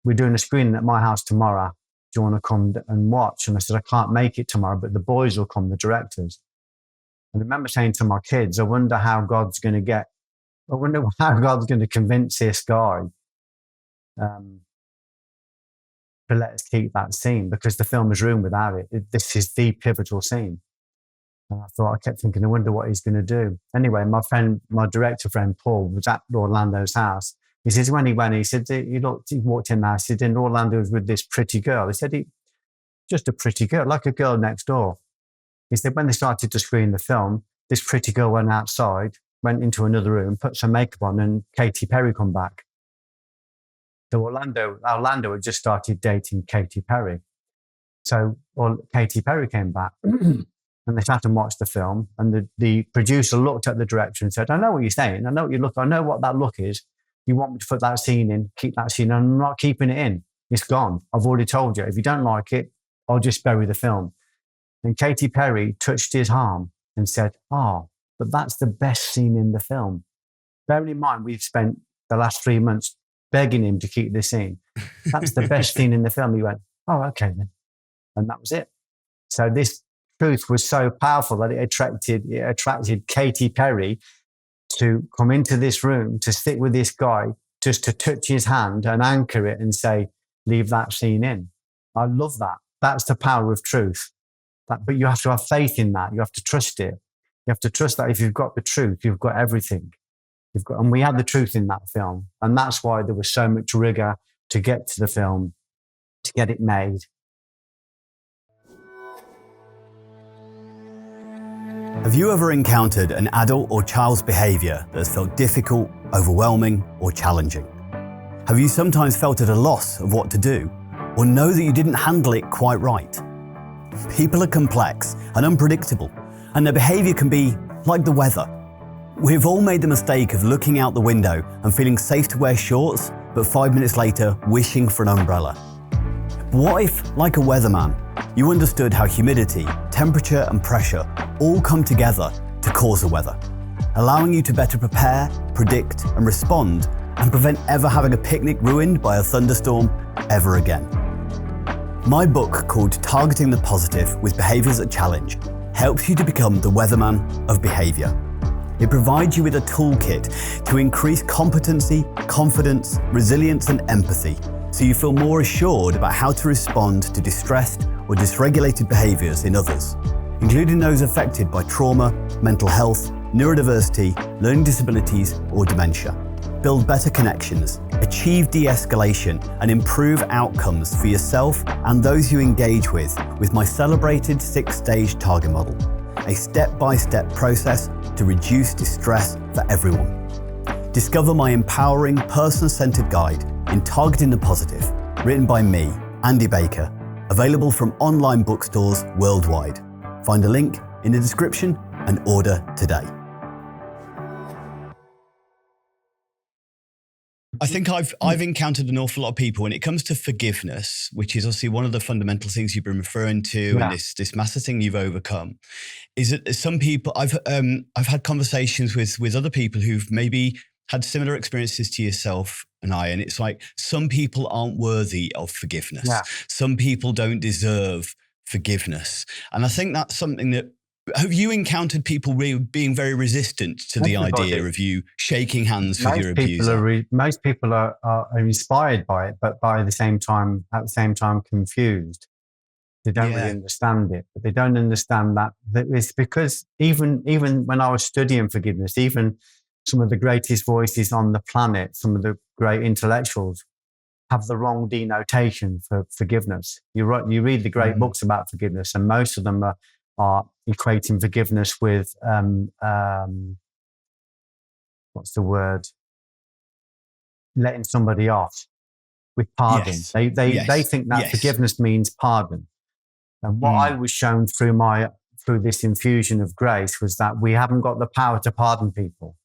we're doing a screening at my house tomorrow. Do you want to come and watch? And I said, I can't make it tomorrow, but the boys will come, the directors. And I remember saying to my kids, I wonder how God's going to convince this guy to let us keep that scene, because the film is ruined without it. This is the pivotal scene. And I kept thinking, I wonder what he's going to do. Anyway, my director friend, Paul, was at Orlando's house. He says, when he went, he said, he walked in there, he said, and Orlando was with this pretty girl. He said, just a pretty girl, like a girl next door. He said, when they started to screen the film, this pretty girl went outside, went into another room, put some makeup on, and Katy Perry come back. So Orlando had just started dating Katy Perry. So Katy Perry came back and they sat and watched the film. And the producer looked at the director and said, I know what you're saying. I know what you look. I know what that look is. You want me to put that scene in, keep that scene. I'm not keeping it in. It's gone. I've already told you. If you don't like it, I'll just bury the film. And Katy Perry touched his arm and said, but that's the best scene in the film. Bearing in mind, we've spent the last 3 months begging him to keep this scene. That's the best scene in the film. He went, okay then. And that was it. So this truth was so powerful that it attracted Katy Perry to come into this room, to sit with this guy, just to touch his hand and anchor it and say, leave that scene in. I love that. That's the power of truth. But you have to have faith in that. You have to trust it. You have to trust that if you've got the truth, you've got everything. And we had the truth in that film. And that's why there was so much rigor to get to the film, to get it made. Have you ever encountered an adult or child's behaviour that has felt difficult, overwhelming, or challenging? Have you sometimes felt at a loss of what to do, or know that you didn't handle it quite right? People are complex and unpredictable, and their behaviour can be like the weather. We've all made the mistake of looking out the window and feeling safe to wear shorts, but 5 minutes later, wishing for an umbrella. But what if, like a weatherman, you understood how humidity, temperature, and pressure all come together to cause the weather, allowing you to better prepare, predict, and respond, and prevent ever having a picnic ruined by a thunderstorm ever again? My book, called Targeting the Positive with Behaviours that Challenge, helps you to become the weatherman of behaviour. It provides you with a toolkit to increase competency, confidence, resilience, and empathy, so you feel more assured about how to respond to distressed or dysregulated behaviours in others, including those affected by trauma, mental health, neurodiversity, learning disabilities, or dementia. Build better connections, achieve de-escalation, and improve outcomes for yourself and those you engage with my celebrated 6-stage target model, a step-by-step process to reduce distress for everyone. Discover my empowering, person-centered guide in Targeting the Positive, written by me, Andy Baker, available from online bookstores worldwide. Find a link in the description and order today. I think I've encountered an awful lot of people when it comes to forgiveness, which is obviously one of the fundamental things you've been referring to, and this massive thing you've overcome. Is that some people I've had conversations with other people who've maybe had similar experiences to yourself and it's like some people aren't worthy of forgiveness. Yeah. Some people don't deserve forgiveness, and I think that's something that. Have you encountered people being very resistant to the idea of you shaking hands with your abuser? Most people are inspired by it, but at the same time confused. They don't really understand it, but they don't understand that it's because even when I was studying forgiveness, even some of the greatest voices on the planet, some of the great intellectuals, have the wrong denotation for forgiveness. You read the great books about forgiveness, and most of them are equating forgiveness with what's the word? Letting somebody off, with pardon. Yes. They think that forgiveness means pardon. And what I was shown through my through this infusion of grace was that we haven't got the power to pardon people.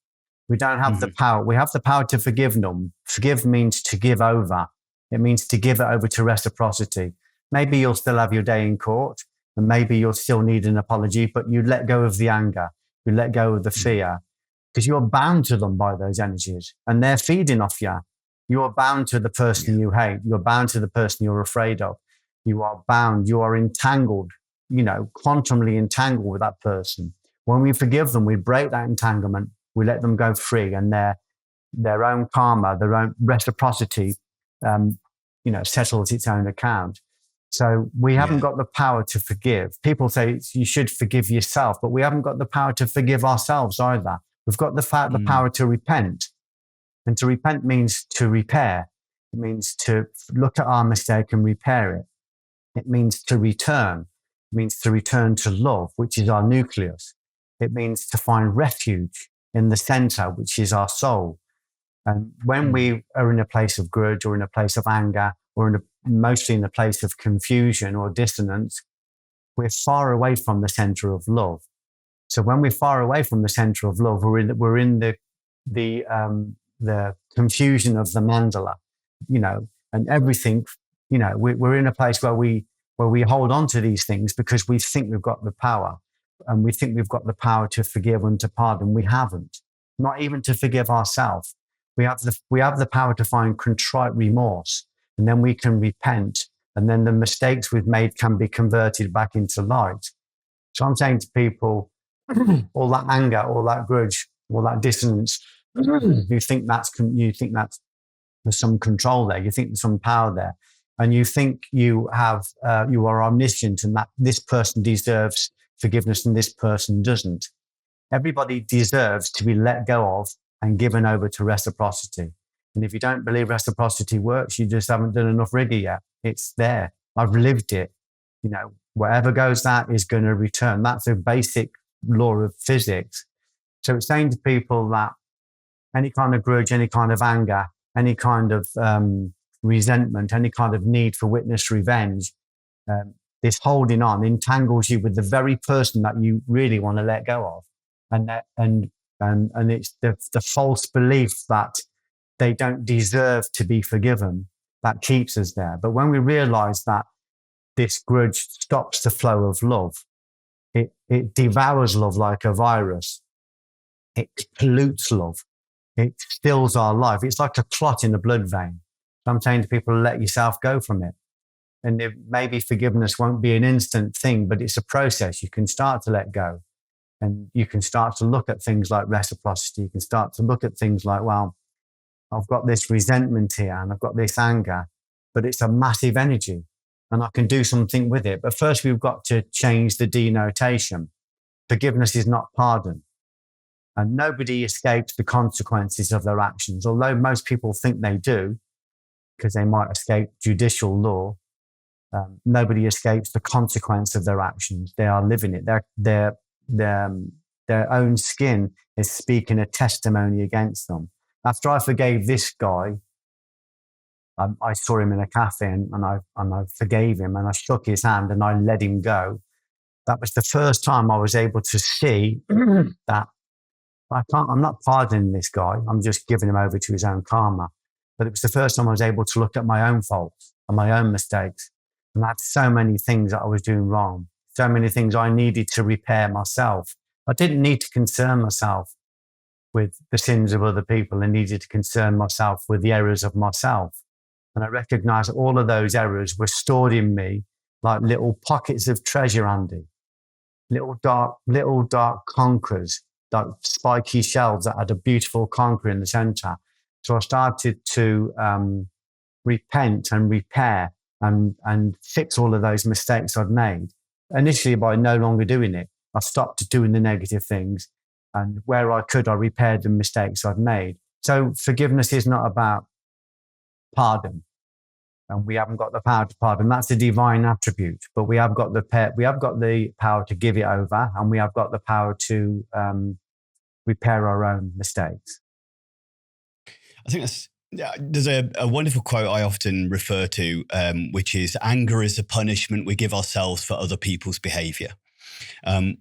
We don't have the power. We have the power to forgive them. Forgive means to give over. It means to give it over to reciprocity. Maybe you'll still have your day in court, and maybe you'll still need an apology, but you let go of the anger. You let go of the fear, because you're bound to them by those energies, and they're feeding off you. You're bound to the person you hate. You're bound to the person you're afraid of. You are bound. You are entangled, quantumly entangled with that person. When we forgive them, we break that entanglement. We let them go free, and their own karma, their own reciprocity, settles its own account. So we haven't got the power to forgive. People say you should forgive yourself, but we haven't got the power to forgive ourselves either. We've got the power to repent. And to repent means to repair. It means to look at our mistake and repair it. It means to return. It means to return to love, which is our nucleus. It means to find refuge in the center, which is our soul. And when we are in a place of grudge or in a place of anger or mostly in a place of confusion or dissonance, we're far away from the center of love. So when we're far away from the center of love, we're in the confusion of the mandala, and everything, we're in a place where we hold on to these things because we think we've got the power, and we think we've got the power to forgive and to pardon. We haven't, not even to forgive ourselves. We have the power to find contrite remorse, and then we can repent, and then the mistakes we've made can be converted back into light. So I'm saying to people, all that anger, all that grudge, all that dissonance, you think there's some control there, you think there's some power there, and you think you are omniscient and that this person deserves forgiveness and this person doesn't. Everybody deserves to be let go of and given over to reciprocity. And if you don't believe reciprocity works, you just haven't done enough rigor yet. It's there. I've lived it. Whatever goes out is going to return. That's a basic law of physics. So it's saying to people that any kind of grudge, any kind of anger, any kind of resentment, any kind of need for witness revenge, this holding on entangles you with the very person that you really want to let go of. And it's the false belief that they don't deserve to be forgiven that keeps us there. But when we realize that this grudge stops the flow of love, it devours love like a virus. It pollutes love. It stills our life. It's like a clot in the blood vein. So I'm saying to people, let yourself go from it. And maybe forgiveness won't be an instant thing, but it's a process. You can start to let go. And you can start to look at things like reciprocity. You can start to look at things like, well, I've got this resentment here and I've got this anger, but it's a massive energy and I can do something with it. But first, we've got to change the denotation. Forgiveness is not pardon. And nobody escapes the consequences of their actions, although most people think they do, because they might escape judicial law. Nobody escapes the consequence of their actions. They are living it. Their own skin is speaking a testimony against them. After I forgave this guy, I saw him in a cafe and I forgave him and I shook his hand and I let him go. That was the first time I was able to see that I'm not pardoning this guy. I'm just giving him over to his own karma. But it was the first time I was able to look at my own faults and my own mistakes. And I had so many things that I was doing wrong. So many things I needed to repair myself. I didn't need to concern myself with the sins of other people. I needed to concern myself with the errors of myself. And I recognized that all of those errors were stored in me like little pockets of treasure, Andy. Little dark conchers, like spiky shells that had a beautiful concher in the center. So I started to repent and repair and fix all of those mistakes I'd made. Initially, by no longer doing it, I stopped doing the negative things. And where I could, I repaired the mistakes I'd made. So forgiveness is not about pardon. And we haven't got the power to pardon. That's a divine attribute. But we have got the power to give it over, and we have got the power to repair our own mistakes. I think there's a wonderful quote I often refer to, which is, anger is a punishment we give ourselves for other people's behavior. Um,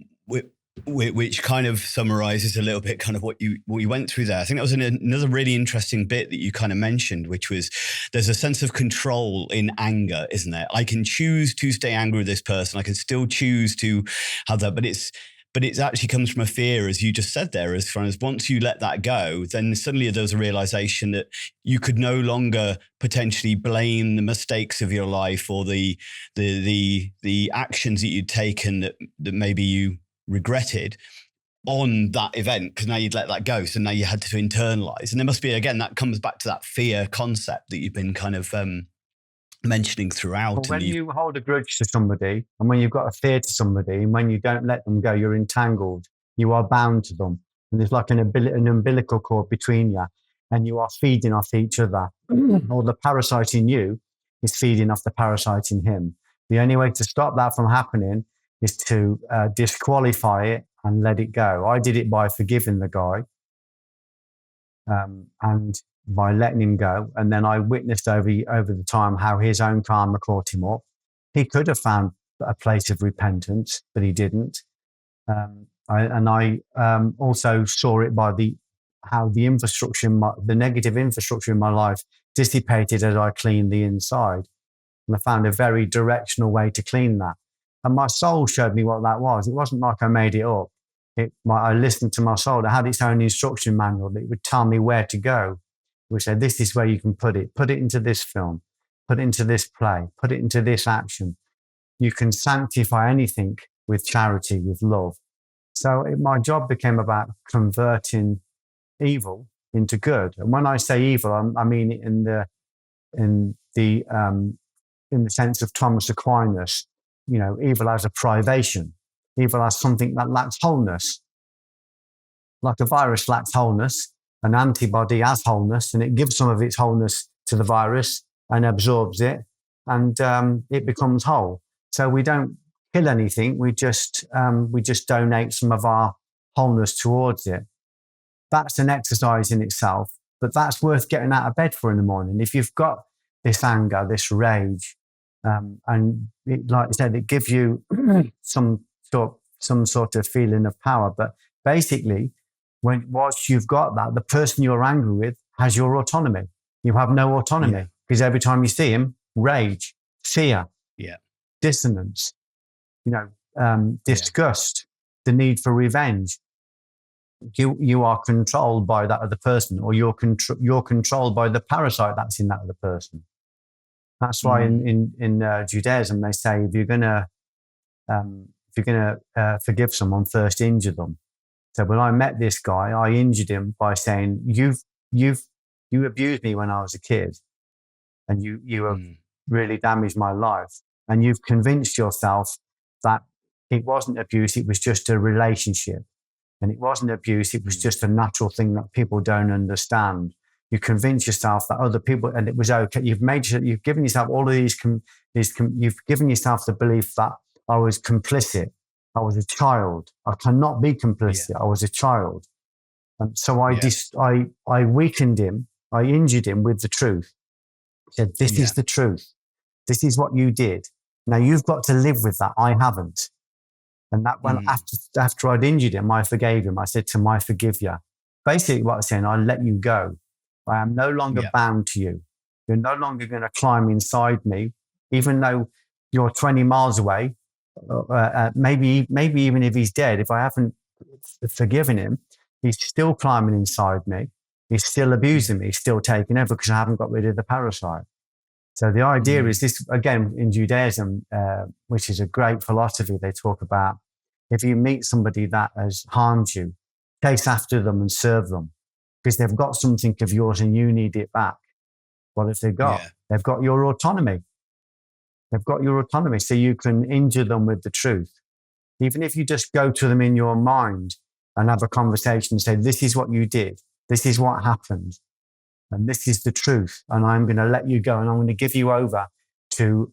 which kind of summarizes a little bit kind of what you went through there. I think that was another really interesting bit that you kind of mentioned, which was there's a sense of control in anger, isn't there? I can choose to stay angry with this person. I can still choose to have that, but it actually comes from a fear, as you just said there, as far as once you let that go, then suddenly there's a realization that you could no longer potentially blame the mistakes of your life or the actions that you'd taken that maybe you regretted on that event, because now you'd let that go. So now you had to internalize. And there must be, again, that comes back to that fear concept that you've been kind of mentioning throughout. Well, when you hold a grudge to somebody, and when you've got a fear to somebody, and when you don't let them go, you're entangled. You are bound to them. And there's like an umbilical cord between you, and you are feeding off each other. Or the parasite in you is feeding off the parasite in him. The only way to stop that from happening is to disqualify it and let it go. I did it by forgiving the guy and by letting him go. And then I witnessed over the time how his own karma caught him up. He could have found a place of repentance, but he didn't. I also saw it by how the infrastructure, the negative infrastructure in my life dissipated as I cleaned the inside. And I found a very directional way to clean that. And my soul showed me what that was. It wasn't like I made it up. I listened to my soul. It had its own instruction manual. It would tell me where to go. It would say, this is where you can put it. Put it into this film. Put it into this play. Put it into this action. You can sanctify anything with charity, with love. So my job became about converting evil into good. And when I say evil, I mean it in the sense of Thomas Aquinas. You know, evil as a privation, evil as something that lacks wholeness. Like a virus lacks wholeness, an antibody has wholeness, and it gives some of its wholeness to the virus and absorbs it, and it becomes whole. So we don't kill anything; we just donate some of our wholeness towards it. That's an exercise in itself, but that's worth getting out of bed for in the morning. If you've got this anger, this rage, and like I said, it gives you some sort of feeling of power. But basically, once you've got that, the person you're angry with has your autonomy. You have no autonomy because every time you see him, rage, fear, dissonance, disgust, the need for revenge. You are controlled by that other person, or you're controlled by the parasite that's in that other person. That's why in Judaism they say if you're gonna forgive someone, first injure them. So when I met this guy, I injured him by saying, you abused me when I was a kid, and you have really damaged my life, and you've convinced yourself that it wasn't abuse, it was just a relationship, and it wasn't abuse, it was just a natural thing that people don't understand. You convince yourself that other people, and it was okay. You've given yourself all of you've given yourself the belief that I was complicit. I was a child. I cannot be complicit. I was a child. And so I weakened him. I injured him with the truth. I said, this is the truth. This is what you did. Now you've got to live with that. I haven't. And that when after I'd injured him, I forgave him. I said to him, I forgive you. Basically what I'm saying, I let you go. I am no longer bound to you. You're no longer going to climb inside me, even though you're 20 miles away. Maybe even if he's dead, if I haven't forgiven him, he's still climbing inside me. He's still abusing me. He's still taking over because I haven't got rid of the parasite. So the idea is this, again, in Judaism, which is a great philosophy, they talk about if you meet somebody that has harmed you, chase after them and serve them. Because they've got something of yours and you need it back. What have they got? They've got your autonomy. They've got your autonomy. So you can injure them with the truth. Even if you just go to them in your mind and have a conversation and say, this is what you did. This is what happened. And this is the truth. And I'm going to let you go. And I'm going to give you over to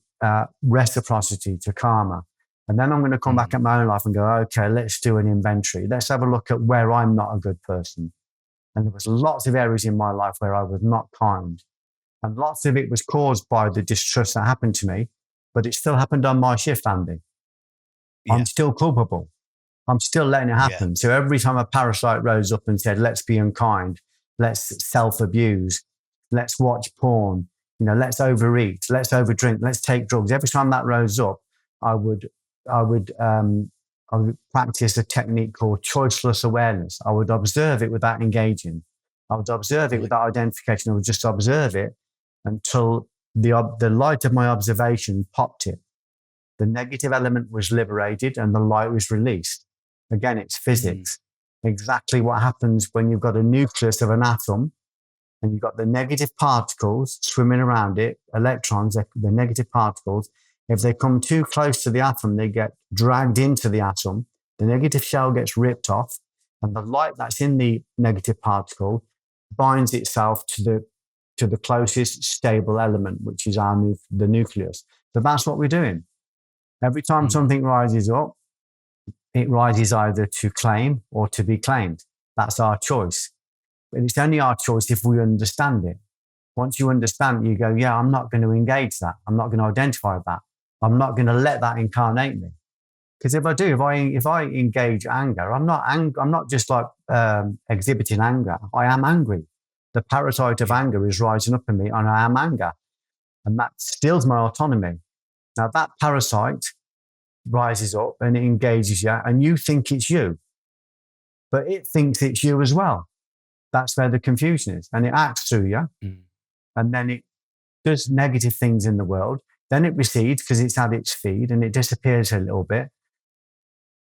reciprocity, to karma. And then I'm going to come back at my own life and go, okay, let's do an inventory. Let's have a look at where I'm not a good person. And there was lots of areas in my life where I was not kind. And lots of it was caused by the distrust that happened to me, but it still happened on my shift, Andy. I'm still culpable. I'm still letting it happen. Yeah. So every time a parasite rose up and said, let's be unkind, let's self-abuse, let's watch porn, let's overeat, let's overdrink, let's take drugs. Every time that rose up, I would practice a technique called choiceless awareness. I would observe it without engaging. I would observe it without identification. I would just observe it until the light of my observation popped it. The negative element was liberated and the light was released. Again, it's physics. Exactly what happens when you've got a nucleus of an atom and you've got the negative particles swimming around it, electrons, the negative particles. If they come too close to the atom, they get dragged into the atom. The negative shell gets ripped off, and the light that's in the negative particle binds itself to the closest stable element, which is the nucleus. So that's what we're doing. Every time something rises up, it rises either to claim or to be claimed. That's our choice. But it's only our choice if we understand it. Once you understand, you go, yeah, I'm not going to engage that. I'm not going to identify that. I'm not going to let that incarnate me. Because if I do, if I engage anger, I'm not just like exhibiting anger. I am angry. The parasite of anger is rising up in me, and I am anger. And that steals my autonomy. Now that parasite rises up and it engages you, and you think it's you, but it thinks it's you as well. That's where the confusion is, and it acts through you, and then it does negative things in the world. Then it recedes because it's had its feed, and it disappears a little bit,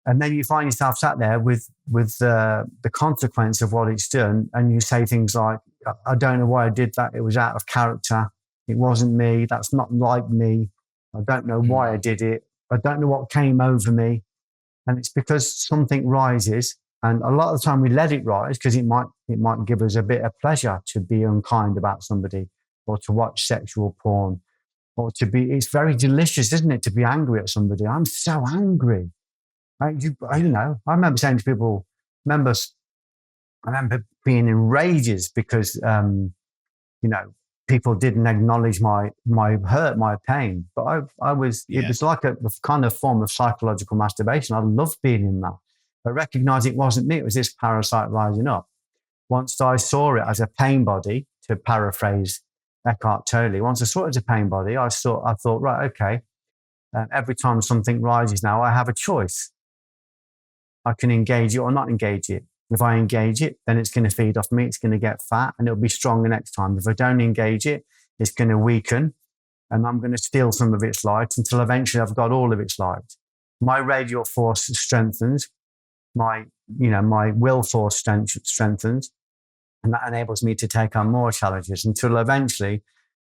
and then you find yourself sat there with the consequence of what it's done, and you say things like, "I don't know why I did that. It was out of character. It wasn't me. That's not like me. I don't know why I did it. I don't know what came over me." And it's because something rises. And a lot of the time we let it rise because it might give us a bit of pleasure to be unkind about somebody, or to watch sexual porn, or it's very delicious, isn't it, to be angry at somebody? I'm so angry. I remember saying to people, I remember being in rages because, people didn't acknowledge my hurt, my pain. But it was like a kind of form of psychological masturbation. I loved being in that. I recognized it wasn't me. It was this parasite rising up. Once I saw it as a pain body, to paraphrase Eckhart Tolle, once I saw it as a pain body, I thought, right, okay, every time something rises now, I have a choice. I can engage it or not engage it. If I engage it, then it's going to feed off me. It's going to get fat and it'll be stronger next time. If I don't engage it, it's going to weaken and I'm going to steal some of its light until eventually I've got all of its light. My radial force strengthens. My will force strengthens, and that enables me to take on more challenges until eventually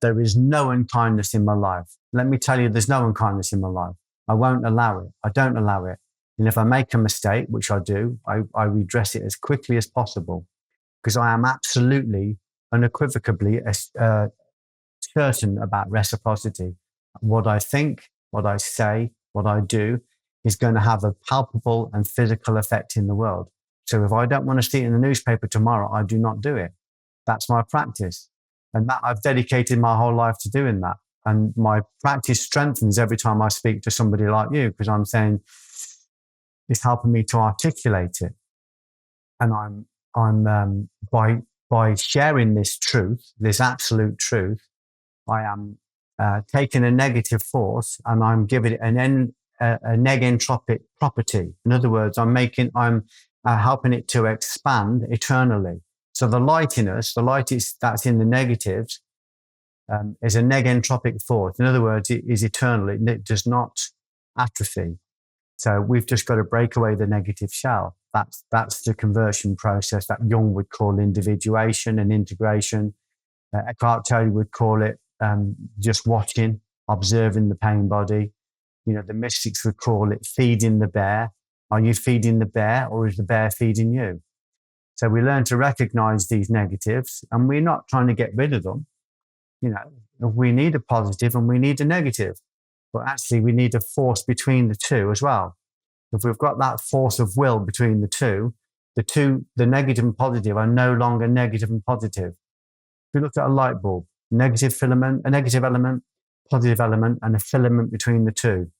there is no unkindness in my life. Let me tell you, there's no unkindness in my life. I won't allow it. I don't allow it. And if I make a mistake, which I do, I redress it as quickly as possible because I am absolutely, unequivocally certain about reciprocity. What I think, what I say, what I do is going to have a palpable and physical effect in the world. So if I don't want to see it in the newspaper tomorrow, I do not do it. That's my practice. And that I've dedicated my whole life to doing that. And my practice strengthens every time I speak to somebody like you, because I'm saying it's helping me to articulate it. And I'm by sharing this truth, this absolute truth, I am taking a negative force and I'm giving it a negentropic property. In other words, I'm helping it to expand eternally. So the light in us, that's in the negatives, is a negentropic force. In other words, it is eternal. It does not atrophy. So we've just got to break away the negative shell. That's the conversion process that Jung would call individuation and integration. Eckhart Tolle would call it just watching, observing the pain body. The mystics would call it feeding the bear. Are you feeding the bear or is the bear feeding you? So we learn to recognize these negatives and we're not trying to get rid of them. We need a positive and we need a negative, but actually we need a force between the two as well. If we've got that force of will between the negative and positive are no longer negative and positive. If we look at a light bulb, a negative element, positive element, and a filament between the two,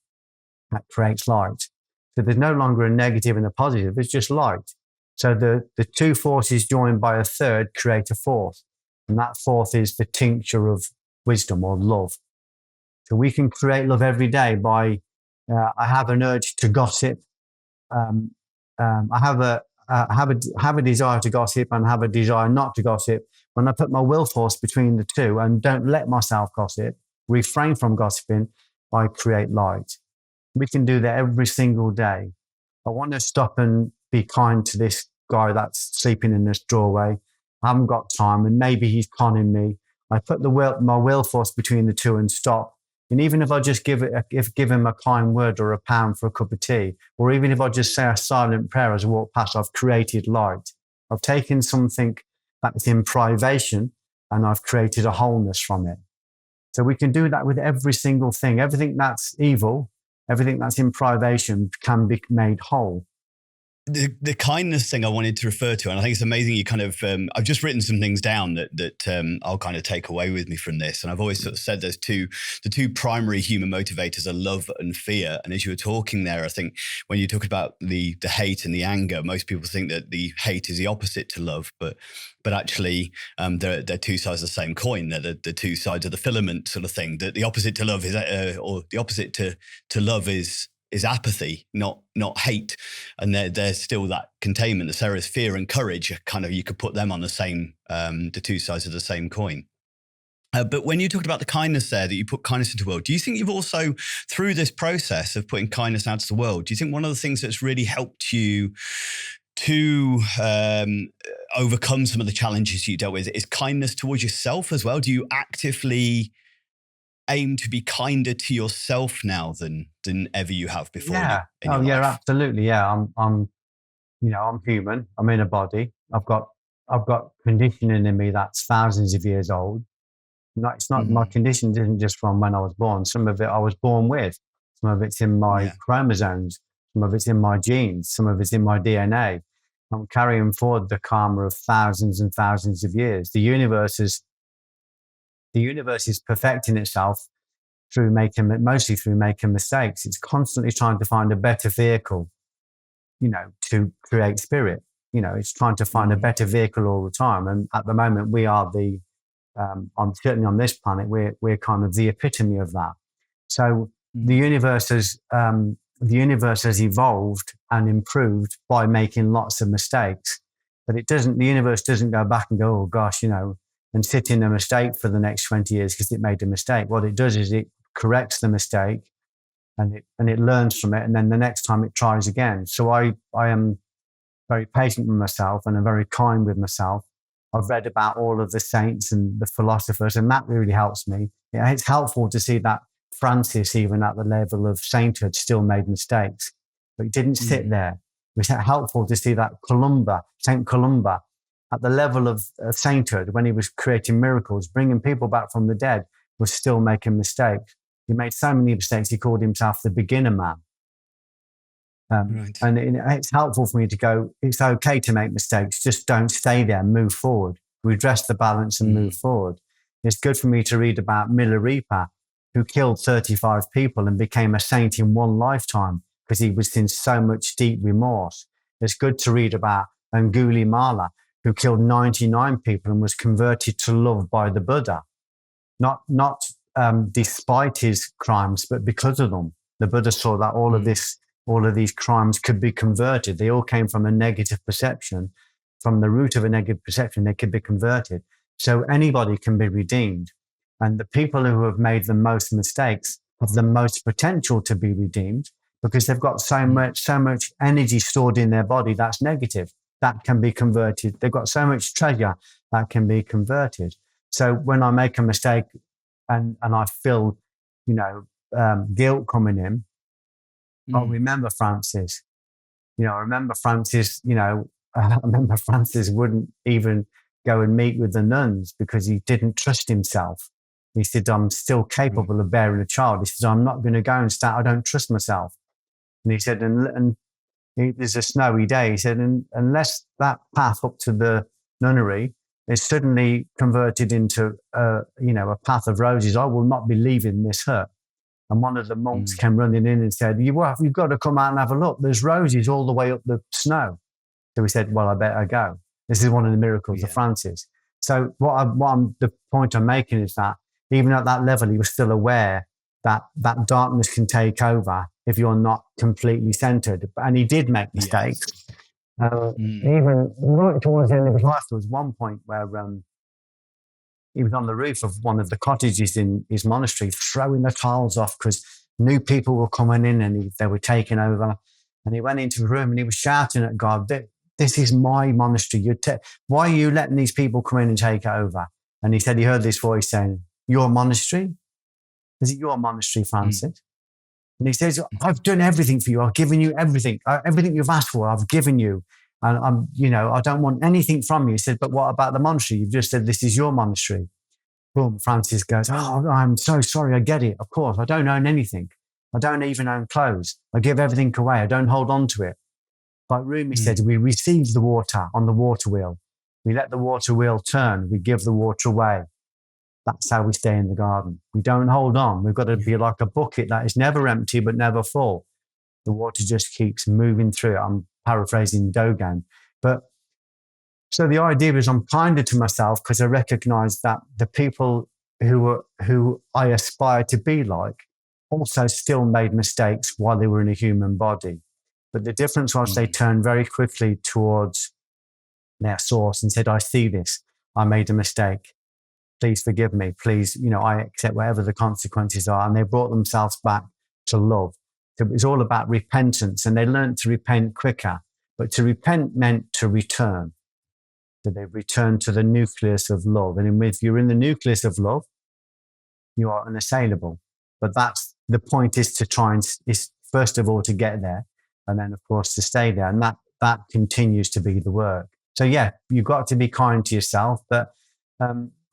that creates light. So there's no longer a negative and a positive. It's just light. So the two forces joined by a third create a fourth. And that fourth is the tincture of wisdom or love. So we can create love every day by, I have an urge to gossip. I have a desire to gossip and have a desire not to gossip. When I put my will force between the two and don't let myself gossip, refrain from gossiping, I create light. We can do that every single day. I want to stop and be kind to this guy that's sleeping in this doorway. I haven't got time, and maybe he's conning me. I put my will force between the two and stop. And even if I just give him a kind word or £1 for a cup of tea, or even if I just say a silent prayer as I walk past, I've created light. I've taken something that's in privation and I've created a wholeness from it. So we can do that with every single thing. Everything that's evil, everything that's in privation can be made whole. The kindness thing I wanted to refer to, and I think it's amazing you kind of, I've just written some things down that I'll kind of take away with me from this. And I've always sort of said the two primary human motivators are love and fear. And as you were talking there, I think when you talk about the hate and the anger, most people think that the hate is the opposite to love, but actually they're two sides of the same coin. They're the two sides of the filament sort of thing. That the opposite to love is, or the opposite to love is apathy, not hate. And there's still that containment. The Sarah's fear and courage, kind of, you could put them on the same, the two sides of the same coin. But when you talked about the kindness there, that you put kindness into the world, do you think you've also, through this process of putting kindness out to the world, do you think one of the things that's really helped you to overcome some of the challenges you dealt with is kindness towards yourself as well? Do you actively aim to be kinder to yourself now than ever you have before? Yeah. In your life? Absolutely. Yeah. I'm human. I'm in a body. I've got conditioning in me that's thousands of years old. It's not my condition isn't just from when I was born. Some of it I was born with. Some of it's in my chromosomes. Some of it's in my genes. Some of it's in my DNA. I'm carrying forward the karma of thousands and thousands of years. The universe is perfecting itself mostly through making mistakes. It's constantly trying to find a better vehicle, to create spirit. It's trying to find a better vehicle all the time. And at the moment, we are certainly on this planet, we're kind of the epitome of that. So the universe has evolved and improved by making lots of mistakes, but the universe doesn't go back and go, oh gosh, and sit in a mistake for the next 20 years because it made a mistake. What it does is it corrects the mistake and it learns from it. And then the next time it tries again. So I am very patient with myself and I'm very kind with myself. I've read about all of the saints and the philosophers, and that really helps me. It's helpful to see that Francis, even at the level of sainthood, still made mistakes, but he didn't sit there. It was helpful to see that Saint Columba, at the level of sainthood, when he was creating miracles, bringing people back from the dead, was still making mistakes. He made so many mistakes, he called himself the beginner man. And it's helpful for me to go, it's okay to make mistakes, just don't stay there, move forward, redress the balance and move forward. It's good for me to read about Milarepa, who killed 35 people and became a saint in one lifetime because he was in so much deep remorse. It's good to read about Angulimala, who killed 99 people and was converted to love by the Buddha. Not despite his crimes, but because of them. The Buddha saw that all of these crimes could be converted. They all came from a negative perception. From the root of a negative perception, they could be converted. So anybody can be redeemed. And the people who have made the most mistakes have the most potential to be redeemed because they've got so much energy stored in their body that's negative, that can be converted. They've got so much treasure that can be converted. So when I make a mistake and I feel, guilt coming in, I'll remember Francis. I remember Francis, I remember Francis wouldn't even go and meet with the nuns because he didn't trust himself. He said, I'm still capable of bearing a child. He said, I'm not going to go and start. I don't trust myself. And he said, and there's a snowy day. He said, unless that path up to the nunnery is suddenly converted into, a path of roses, I will not be leaving this hut. And one of the monks came running in and said, you've got to come out and have a look. There's roses all the way up the snow. So we said, well, I better go. This is one of the miracles of Francis. So the point I'm making is that even at that level, he was still aware that darkness can take over if you're not completely centered. And he did make mistakes. Even right towards the end of his life, there was one point where he was on the roof of one of the cottages in his monastery, throwing the tiles off because new people were coming in and they were taking over. And he went into the room and he was shouting at God, this is my monastery. Why are you letting these people come in and take it over? And he said he heard this voice saying, your monastery? Is it your monastery, Francis? And he says, I've done everything for you. I've given you everything. Everything you've asked for, I've given you. And I don't want anything from you. He said, but what about the monastery? You've just said this is your monastery. Boom, Francis goes, oh, I'm so sorry. I get it. Of course, I don't own anything. I don't even own clothes. I give everything away. I don't hold on to it. Like Rumi said, we receive the water on the water wheel. We let the water wheel turn. We give the water away. That's how we stay in the garden. We don't hold on. We've got to be like a bucket that is never empty but never full. The water just keeps moving through it. I'm paraphrasing Dogen. But so the idea is I'm kinder to myself because I recognize that the people who I aspire to be like also still made mistakes while they were in a human body. But the difference was they turned very quickly towards their source and said, I see this. I made a mistake. Please forgive me. Please, I accept whatever the consequences are. And they brought themselves back to love. So it was all about repentance. And they learned to repent quicker. But to repent meant to return. So they returned to the nucleus of love. And if you're in the nucleus of love, you are unassailable. But that's the point, is to try and, is first of all, to get there. And then, of course, to stay there. And that continues to be the work. So, yeah, you've got to be kind to yourself. But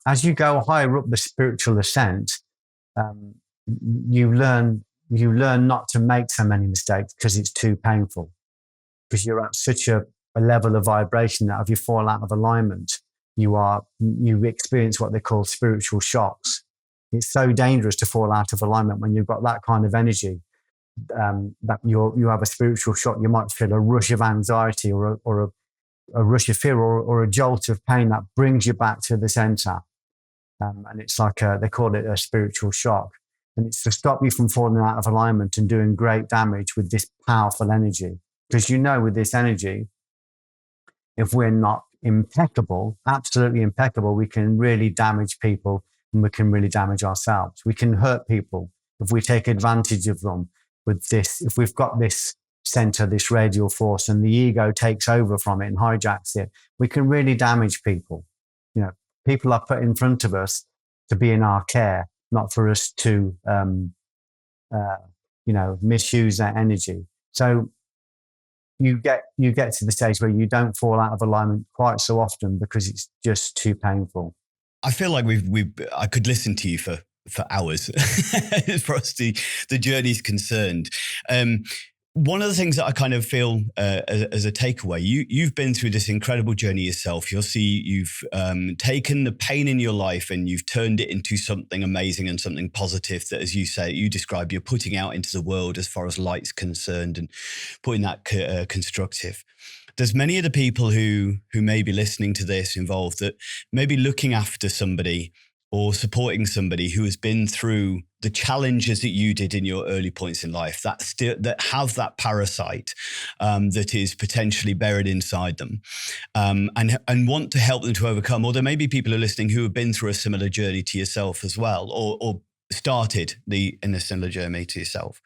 as you go higher up the spiritual ascent, you learn not to make so many mistakes because it's too painful. Because you're at such a level of vibration that if you fall out of alignment, you experience what they call spiritual shocks. It's so dangerous to fall out of alignment when you've got that kind of energy. That you have a spiritual shock. You might feel a rush of anxiety or a rush of fear or a jolt of pain that brings you back to the center. And it's like they call it a spiritual shock. And it's to stop you from falling out of alignment and doing great damage with this powerful energy. Because with this energy, if we're not impeccable, absolutely impeccable, we can really damage people and we can really damage ourselves. We can hurt people if we take advantage of them with this. If we've got this center, this radial force, and the ego takes over from it and hijacks it, we can really damage people. People are put in front of us to be in our care, not for us to, misuse that energy. So you get to the stage where you don't fall out of alignment quite so often because it's just too painful. I feel like I could listen to you for hours as far as the journey's concerned. One of the things that I kind of feel as a takeaway, you've been through this incredible journey yourself. You'll see you've taken the pain in your life and you've turned it into something amazing and something positive that, as you describe, you're putting out into the world as far as light's concerned and putting that constructive. There's many of the people who may be listening to this involved that may be looking after somebody or supporting somebody who has been through the challenges that you did in your early points in life, that have that parasite that is potentially buried inside them, and want to help them to overcome. Or there may be people who are listening who have been through a similar journey to yourself as well, or started in a similar journey to yourself.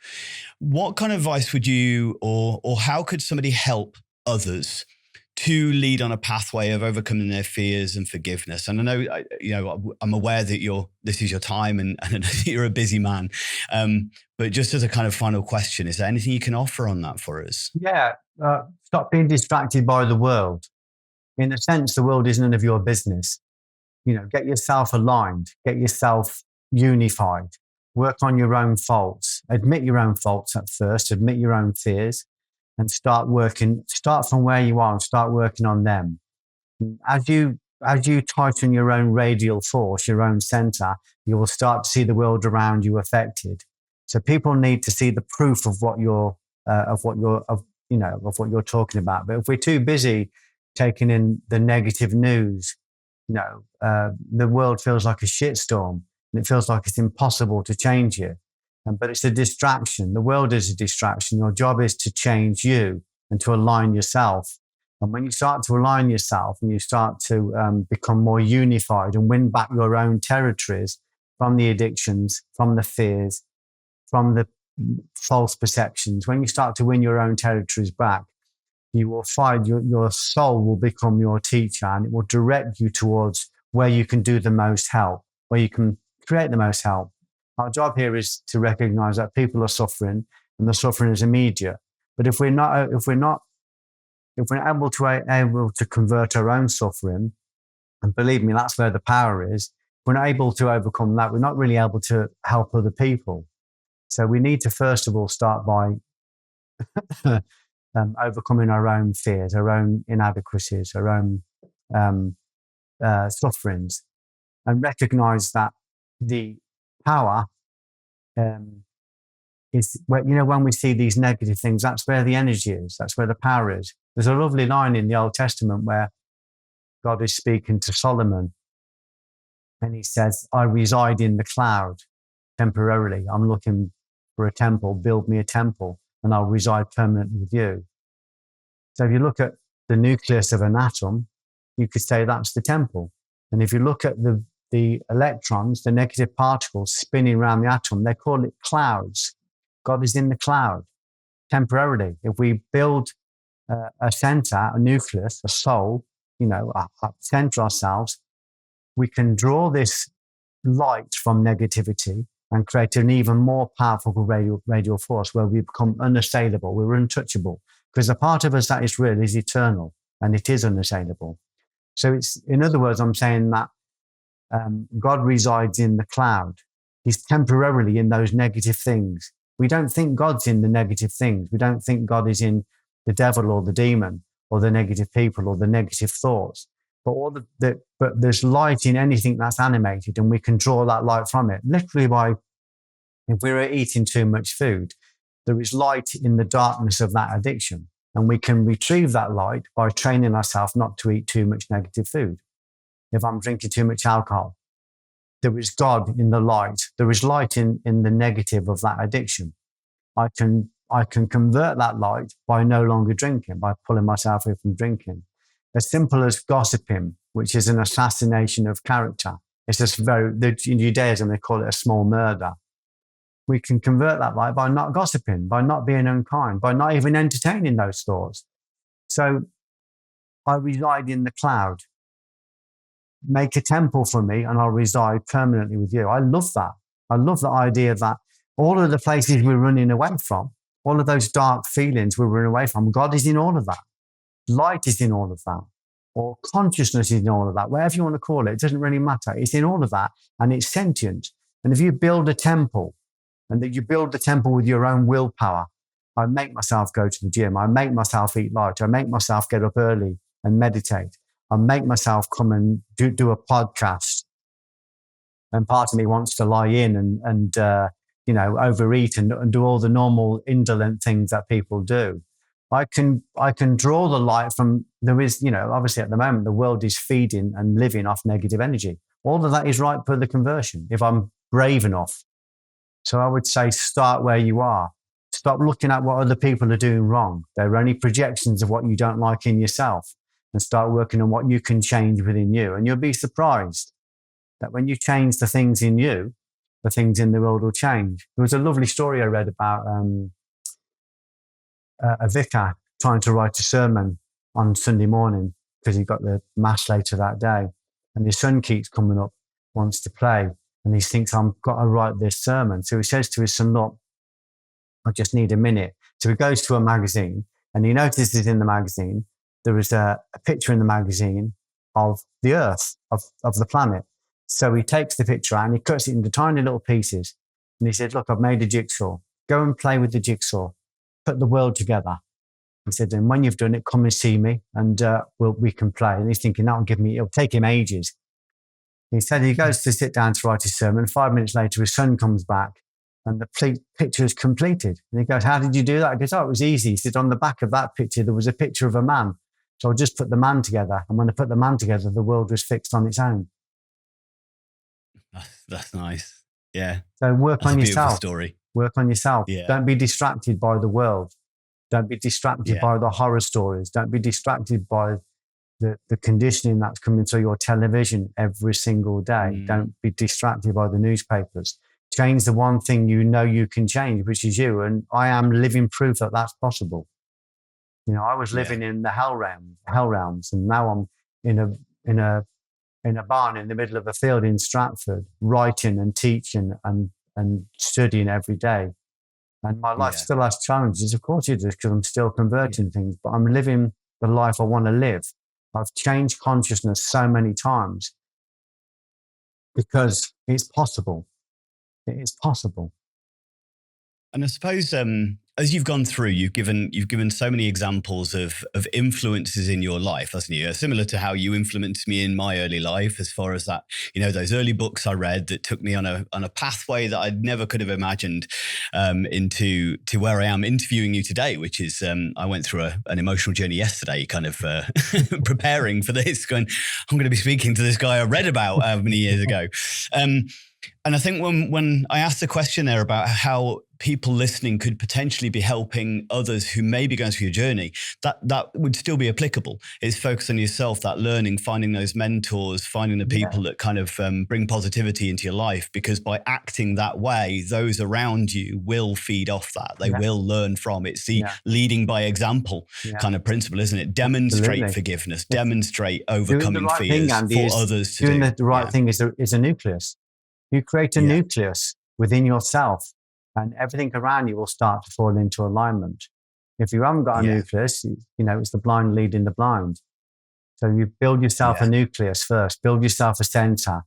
What kind of advice would you, or how could somebody help others to lead on a pathway of overcoming their fears and forgiveness? And I know, I'm aware that this is your time and you're a busy man. But just as a kind of final question, is there anything you can offer on that for us? Yeah. Stop being distracted by the world. In a sense, the world is none of your business. Get yourself aligned, get yourself unified, work on your own faults, admit your own faults at first, admit your own fears, and start from where you are and start working on them. As you tighten your own radial force, your own center, you will start to see the world around you affected. So people need to see the proof of what you're talking about. But if we're too busy taking in the negative news, the world feels like a shitstorm, and it feels like it's impossible to change it. But it's a distraction. The world is a distraction. Your job is to change you and to align yourself. And when you start to align yourself and you start to become more unified and win back your own territories from the addictions, from the fears, from the false perceptions, when you start to win your own territories back, you will find your soul will become your teacher, and it will direct you towards where you can do the most help, where you can create the most help. Our job here is to recognize that people are suffering, and the suffering is immediate. But if we're able to convert our own suffering, and believe me, that's where the power is. If we're not able to overcome that, we're not really able to help other people. So we need to first of all start by overcoming our own fears, our own inadequacies, our own sufferings, and recognize that the power is when we see these negative things, that's where the energy is, that's where the power is. There's a lovely line in the Old Testament where God is speaking to Solomon, and he says, I reside in the cloud temporarily. I'm looking for a temple, build me a temple, and I'll reside permanently with you. So if you look at the nucleus of an atom, you could say that's the temple. And if you look at the electrons, the negative particles spinning around the atom, they call it clouds. God is in the cloud temporarily. If we build a center, a nucleus, a soul, center ourselves, we can draw this light from negativity and create an even more powerful radial force where we become unassailable, we're untouchable. Because the part of us that is real is eternal, and it is unassailable. So in other words, I'm saying that God resides in the cloud. He's temporarily in those negative things. We don't think God's in the negative things. We don't think God is in the devil or the demon or the negative people or the negative thoughts. But there's light in anything that's animated, and we can draw that light from it. Literally if we're eating too much food, there is light in the darkness of that addiction. And we can retrieve that light by training ourselves not to eat too much negative food. If I'm drinking too much alcohol, there is God in the light. There is light in the negative of that addiction. I can convert that light by no longer drinking, by pulling myself away from drinking. As simple as gossiping, which is an assassination of character. It's just in Judaism, they call it a small murder. We can convert that light by not gossiping, by not being unkind, by not even entertaining those thoughts. So I reside in the cloud. Make a temple for me and I'll reside permanently with you. I love that. I love the idea that all of the places we're running away from, all of those dark feelings we're running away from, God is in all of that. Light is in all of that. Or consciousness is in all of that. Whatever you want to call it, it doesn't really matter. It's in all of that, and it's sentient. And if you build a temple, and that you build the temple with your own willpower, I make myself go to the gym. I make myself eat light. I make myself get up early and meditate. I make myself come and do a podcast. And part of me wants to lie in and overeat and do all the normal indolent things that people do. I can draw the light from, there is, obviously at the moment, the world is feeding and living off negative energy. All of that is ripe for the conversion if I'm brave enough. So I would say start where you are. Stop looking at what other people are doing wrong. They're only projections of what you don't like in yourself, and start working on what you can change within you. And you'll be surprised that when you change the things in you, the things in the world will change. There was a lovely story I read about a vicar trying to write a sermon on Sunday morning because he got the mass later that day. And his son keeps coming up, wants to play. And he thinks, I've got to write this sermon. So he says to his son, look, I just need a minute. So he goes to a magazine and he notices in the magazine, there is a picture in the magazine of the earth, of the planet. So he takes the picture out and he cuts it into tiny little pieces. And he said, look, I've made a jigsaw. Go and play with the jigsaw. Put the world together. He said, and when you've done it, come and see me and we can play. And he's thinking, it'll take him ages. He said he goes to sit down to write his sermon. 5 minutes later, his son comes back and the picture is completed. And he goes, how did you do that? He goes, oh, it was easy. He said, on the back of that picture, there was a picture of a man. So I just put the man together. And when I put the man together, the world was fixed on its own. That's nice. Yeah. So work on yourself. Story. Work on yourself. Yeah. Don't be distracted by the world. Don't be distracted by the horror stories. Don't be distracted by the conditioning that's coming through your television every single day. Don't be distracted by the newspapers. Change the one thing you know you can change, which is you. And I am living proof that that's possible. You know, I was living in the hell realms, and now I'm in a barn in the middle of a field in Stratford, writing and teaching and studying every day. And my life still has challenges. Of course it does, because I'm still converting things, but I'm living the life I want to live. I've changed consciousness so many times because it's possible. It is possible. And I suppose as you've gone through, you've given so many examples of influences in your life, hasn't you? Similar to how you influenced me in my early life, as far as that, you know, those early books I read that took me on a pathway that I never could have imagined into where I am interviewing you today, which is I went through an emotional journey yesterday, kind of preparing for this, going, I'm going to be speaking to this guy I read about many years ago. And I think when I asked the question there about how people listening could potentially be helping others who may be going through your journey, that would still be applicable. It's focus on yourself, that learning, finding those mentors, finding the people that kind of bring positivity into your life, because by acting that way, those around you will feed off that. They will learn from it. It's the leading by example kind of principle, isn't it? Demonstrate forgiveness, demonstrate overcoming fears for others to do. Doing the right thing is a nucleus. You create a nucleus within yourself, and everything around you will start to fall into alignment. If you haven't got a nucleus, you know, it's the blind leading the blind. So you build yourself a nucleus first, build yourself a center.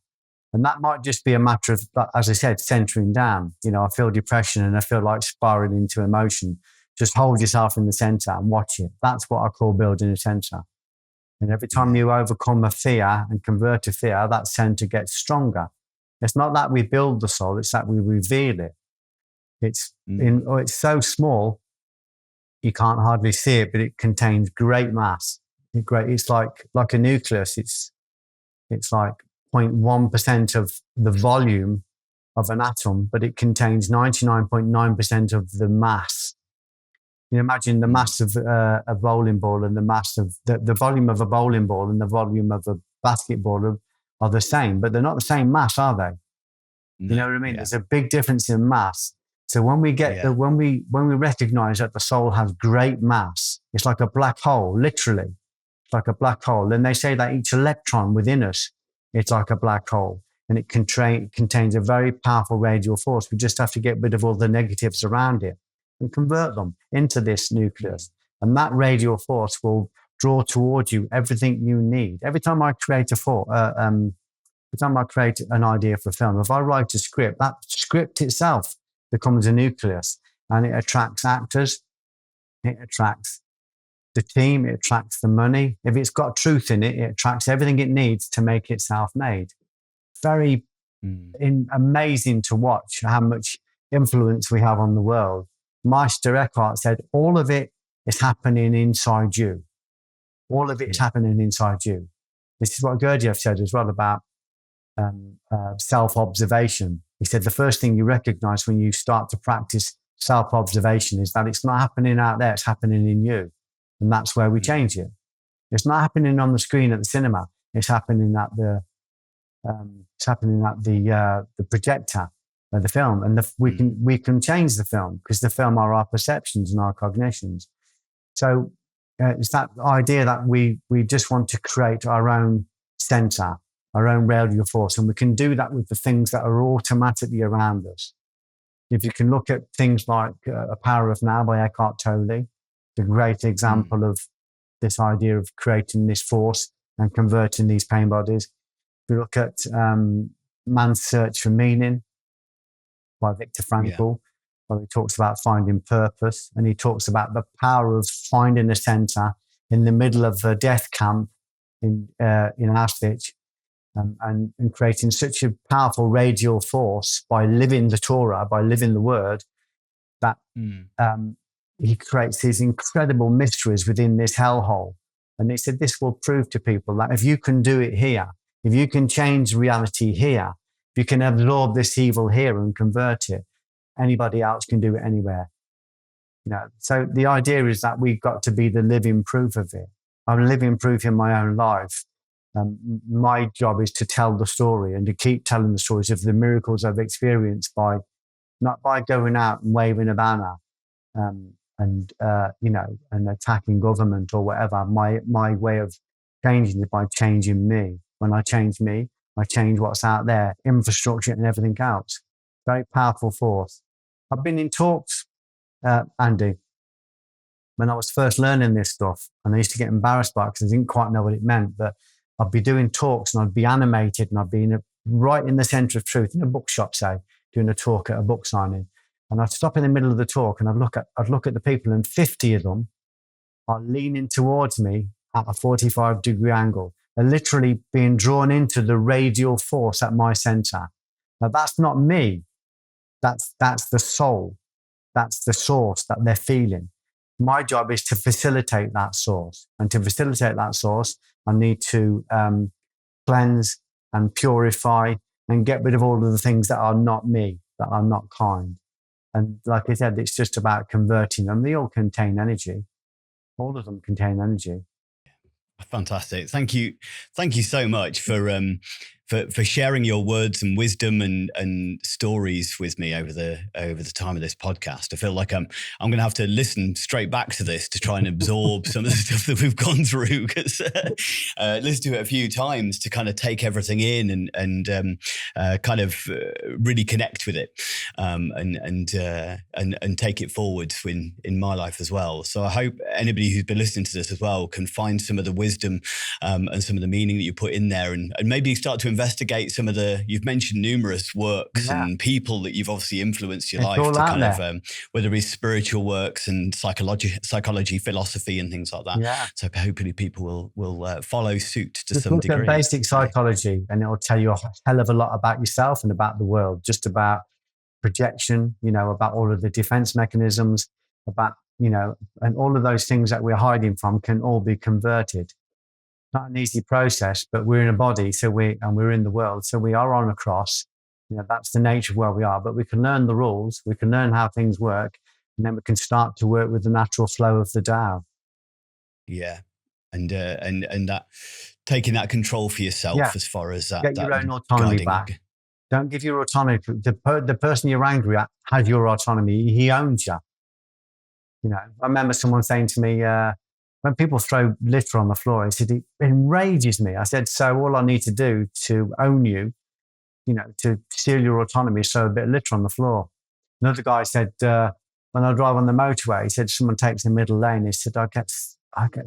And that might just be a matter of, as I said, centering down. You know, I feel depression and I feel like spiraling into emotion. Just hold yourself in the center and watch it. That's what I call building a center. And every time you overcome a fear and convert a fear, that center gets stronger. It's not that we build the soul, it's that we reveal it. It's so small, you can't hardly see it, but it contains great mass. It's like a nucleus. It's like 0.1% of the volume of an atom, but it contains 99.9% of the mass. You imagine the mass of a bowling ball and the mass of the volume of a bowling ball and the volume of a basketball are the same, but they're not the same mass, are they? No, you know what I mean? There's a big difference in mass. So when we get when we recognize that the soul has great mass, it's like a black hole, literally. It's like a black hole. And they say that each electron within us, it's like a black hole, and it contains a very powerful radial force. We just have to get rid of all the negatives around it and convert them into this nucleus. And that radial force will draw towards you everything you need. Every time I create every time I create an idea for a film, if I write a script, that script itself becomes a nucleus, and it attracts actors, it attracts the team, it attracts the money. If it's got truth in it, it attracts everything it needs to make itself made. Very amazing to watch how much influence we have on the world. Meister Eckhart said, all of it is happening inside you. All of it is happening inside you. This is what Gurdjieff said as well about self-observation. He said the first thing you recognize when you start to practice self-observation is that it's not happening out there, it's happening in you. And that's where we change it. It's not happening on the screen at the cinema. It's happening at the projector of the film. And we can change the film, because the film are our perceptions and our cognitions. So it's that idea that we just want to create our own center, our own radial force. And we can do that with the things that are automatically around us. If you can look at things like A Power of Now by Eckhart Tolle, the great example of this idea of creating this force and converting these pain bodies. If you look at Man's Search for Meaning by Viktor Frankl, where he talks about finding purpose, and he talks about the power of finding a center in the middle of a death camp in Auschwitz, and creating such a powerful radial force by living the Torah, by living the word, that he creates these incredible mysteries within this hellhole. And he said, this will prove to people that if you can do it here, if you can change reality here, if you can absorb this evil here and convert it, anybody else can do it anywhere. So the idea is that we've got to be the living proof of it. I'm living proof in my own life. My job is to tell the story and to keep telling the stories of the miracles I've experienced not by going out and waving a banner and attacking government or whatever. My way of changing is by changing me. When I change me, I change what's out there, infrastructure and everything else. Very powerful force. I've been in talks, Andy, when I was first learning this stuff, and I used to get embarrassed by it because I didn't quite know what it meant, but I'd be doing talks and I'd be animated and I'd be right in the center of truth in a bookshop, say, doing a talk at a book signing. And I'd stop in the middle of the talk and I'd look at the people, and 50 of them are leaning towards me at a 45-degree angle. They're literally being drawn into the radial force at my center. Now, that's not me. That's the soul. That's the source that they're feeling. My job is to facilitate that source. And to facilitate that source, I need to cleanse and purify and get rid of all of the things that are not me, that are not kind. And like I said, it's just about converting them. They all contain energy. All of them contain energy. Fantastic. Thank you so much for sharing your words and wisdom and stories with me over the time of this podcast. I feel like I'm going to have to listen straight back to this to try and absorb some of the stuff that we've gone through, because listen to it a few times to kind of take everything in and kind of really connect with it and take it forward in my life as well. So I hope anybody who's been listening to this as well can find some of the wisdom and some of the meaning that you put in there, and maybe start to investigate some of you've mentioned numerous works and people that you've obviously influenced your life to kind of, whether it's spiritual works and psychology, philosophy and things like that. Yeah. So hopefully people will follow suit to some degree. Look at basic psychology and it'll tell you a hell of a lot about yourself and about the world, just about projection, about all of the defense mechanisms, about, and all of those things that we're hiding from can all be converted. Not an easy process, but we're in a body, we're in the world, so we are on a cross. That's the nature of where we are. But we can learn the rules, we can learn how things work, and then we can start to work with the natural flow of the Tao. Yeah, and that taking that control for yourself as far as that. Get your own autonomy back. Don't give your autonomy. The person you're angry at has your autonomy. He owns you. I remember someone saying to me, when people throw litter on the floor, he said, it enrages me. I said, so all I need to do to own you, to steal your autonomy is throw a bit of litter on the floor. Another guy said, when I drive on the motorway, he said, someone takes the middle lane. He said, I get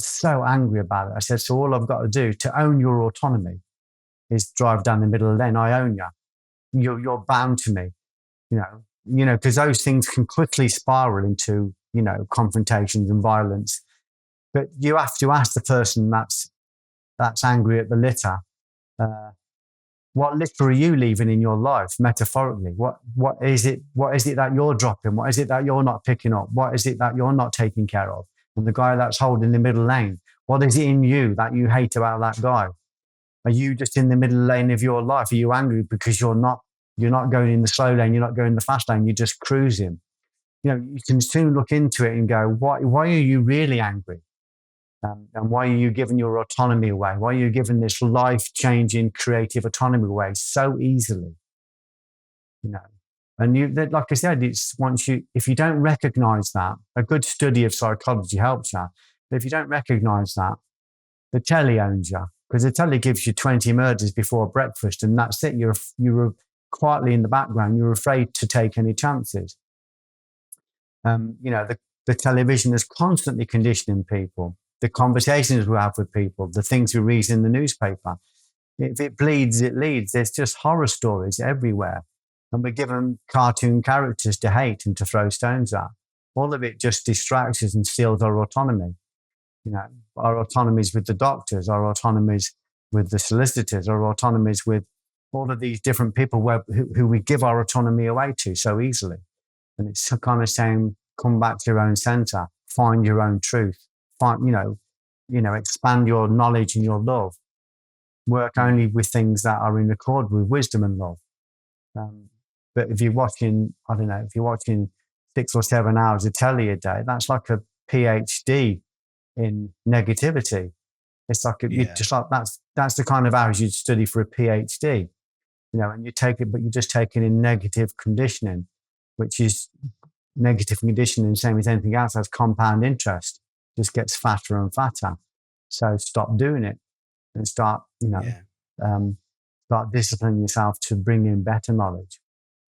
so angry about it. I said, so all I've got to do to own your autonomy is drive down the middle lane. I own you. You're bound to me, because those things can quickly spiral into, confrontations and violence. But you have to ask the person that's angry at the litter, what litter are you leaving in your life, metaphorically? What is it that you're dropping? What is it that you're not picking up? What is it that you're not taking care of? And the guy that's holding the middle lane, what is it in you that you hate about that guy? Are you just in the middle lane of your life? Are you angry because you're not going in the slow lane, you're not going in the fast lane, you're just cruising? You can soon look into it and go, why are you really angry? And why are you giving your autonomy away? Why are you giving this life-changing creative autonomy away so easily? And like I said, it's if you don't recognize that, a good study of psychology helps you. But if you don't recognize that, the telly owns you, because the telly gives you 20 murders before breakfast, and that's it. You're quietly in the background. You're afraid to take any chances. The television is constantly conditioning people. The conversations we have with people, the things we read in the newspaper. If it bleeds, it leads. There's just horror stories everywhere. And we're given cartoon characters to hate and to throw stones at. All of it just distracts us and steals our autonomy. Our autonomies with the doctors, our autonomies with the solicitors, our autonomies with all of these different people who we give our autonomy away to so easily. And it's kind of saying, come back to your own center, find your own truth, expand your knowledge and your love. Work only with things that are in accord with wisdom and love. But if you're watching, 6 or 7 hours of telly a day, that's like a PhD in negativity. It's like that's the kind of hours you'd study for a PhD, and you take it, but you're just taking in negative conditioning, which is negative conditioning, same as anything else, has compound interest, just gets fatter and fatter. So stop doing it and start disciplining yourself to bring in better knowledge,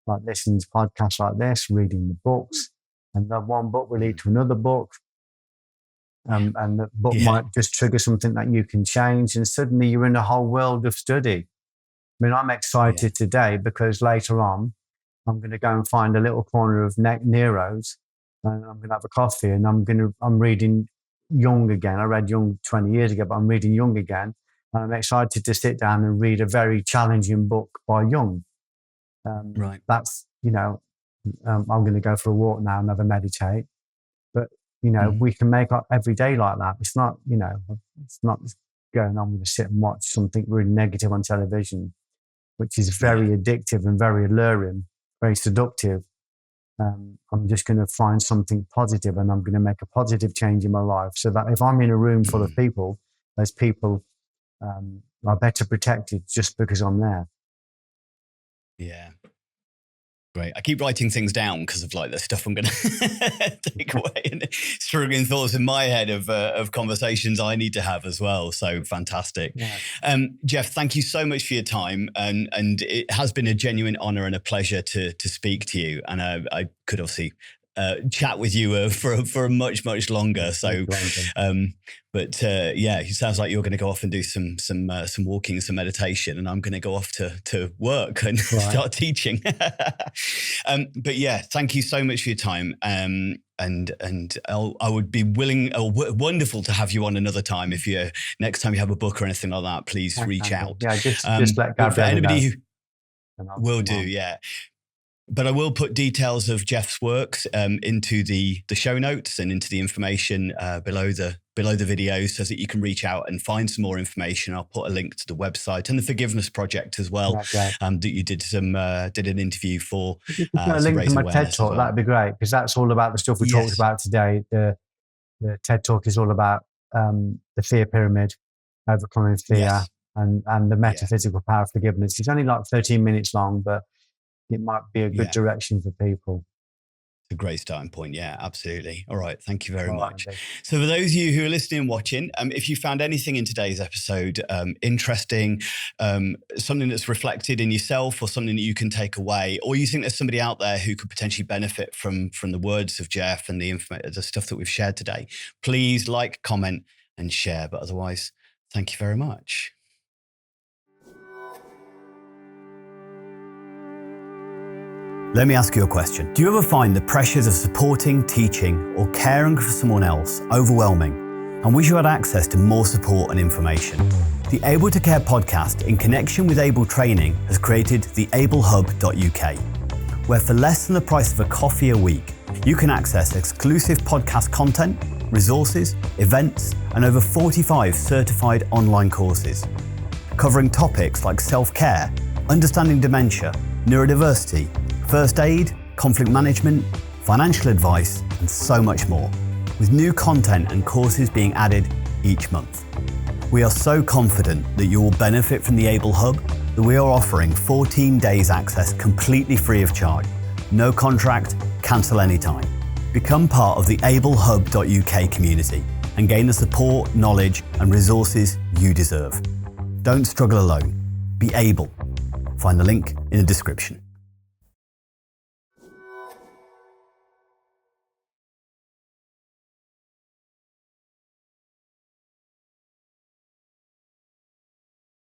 like listening to podcasts like this, reading the books, and that one book will lead to another book. And the book might just trigger something that you can change, and suddenly you're in a whole world of study. I mean, I'm excited today because later on, I'm going to go and find a little corner of Nero's, and I'm going to have a coffee, and I'm reading Jung again. I read Jung 20 years ago, but I'm reading Jung again, and I'm excited to sit down and read a very challenging book by Jung. Right. That's I'm going to go for a walk now and have a meditate. But we can make our every day like that. It's not, it's not going, I'm going to sit and watch something really negative on television, which is very addictive and very alluring, very seductive. I'm just going to find something positive, and I'm going to make a positive change in my life, so that if I'm in a room full of people, those people are better protected just because I'm there. Yeah. Great. I keep writing things down because of the stuff I'm going to take away, and struggling thoughts in my head of conversations I need to have as well. So fantastic. Yeah. Geoff, thank you so much for your time. And it has been a genuine honor and a pleasure to speak to you. And I could obviously chat with you for much, much longer. So, it sounds like you're going to go off and do some walking, some meditation, and I'm going to go off to work and start teaching. Thank you so much for your time. And I would be willing, wonderful to have you on another time. If you next time you have a book or anything like that, please reach out. Yeah, just let Gabrielle know. Will do. Yeah. But I will put details of Geoff's works into the show notes and into the information below the videos, so that you can reach out and find some more information. I'll put a link to the website and the Forgiveness Project as well, that you did an interview for. If you could put a link to my TED Talk, that'd be great, because that's all about the stuff we talked about today. The TED Talk is all about the fear pyramid, overcoming fear, and the metaphysical power of forgiveness. It's only like 13 minutes long, but it might be a good direction for people. It's a great starting point. Yeah, absolutely. All right. Thank you very much. So for those of you who are listening and watching, if you found anything in today's episode interesting, something that's reflected in yourself or something that you can take away, or you think there's somebody out there who could potentially benefit from the words of Geoff and the stuff that we've shared today, please like, comment and share. But otherwise, thank you very much. Let me ask you a question. Do you ever find the pressures of supporting, teaching, or caring for someone else overwhelming, and wish you had access to more support and information? The Able to Care podcast, in connection with Able Training, has created the ablehub.uk, where for less than the price of a coffee a week, you can access exclusive podcast content, resources, events, and over 45 certified online courses, covering topics like self-care, understanding dementia, neurodiversity, first aid, conflict management, financial advice, and so much more, with new content and courses being added each month. We are so confident that you will benefit from the Able Hub that we are offering 14 days access completely free of charge. No contract, cancel anytime. Become part of the ablehub.uk community and gain the support, knowledge, and resources you deserve. Don't struggle alone. Be able. Find the link in the description.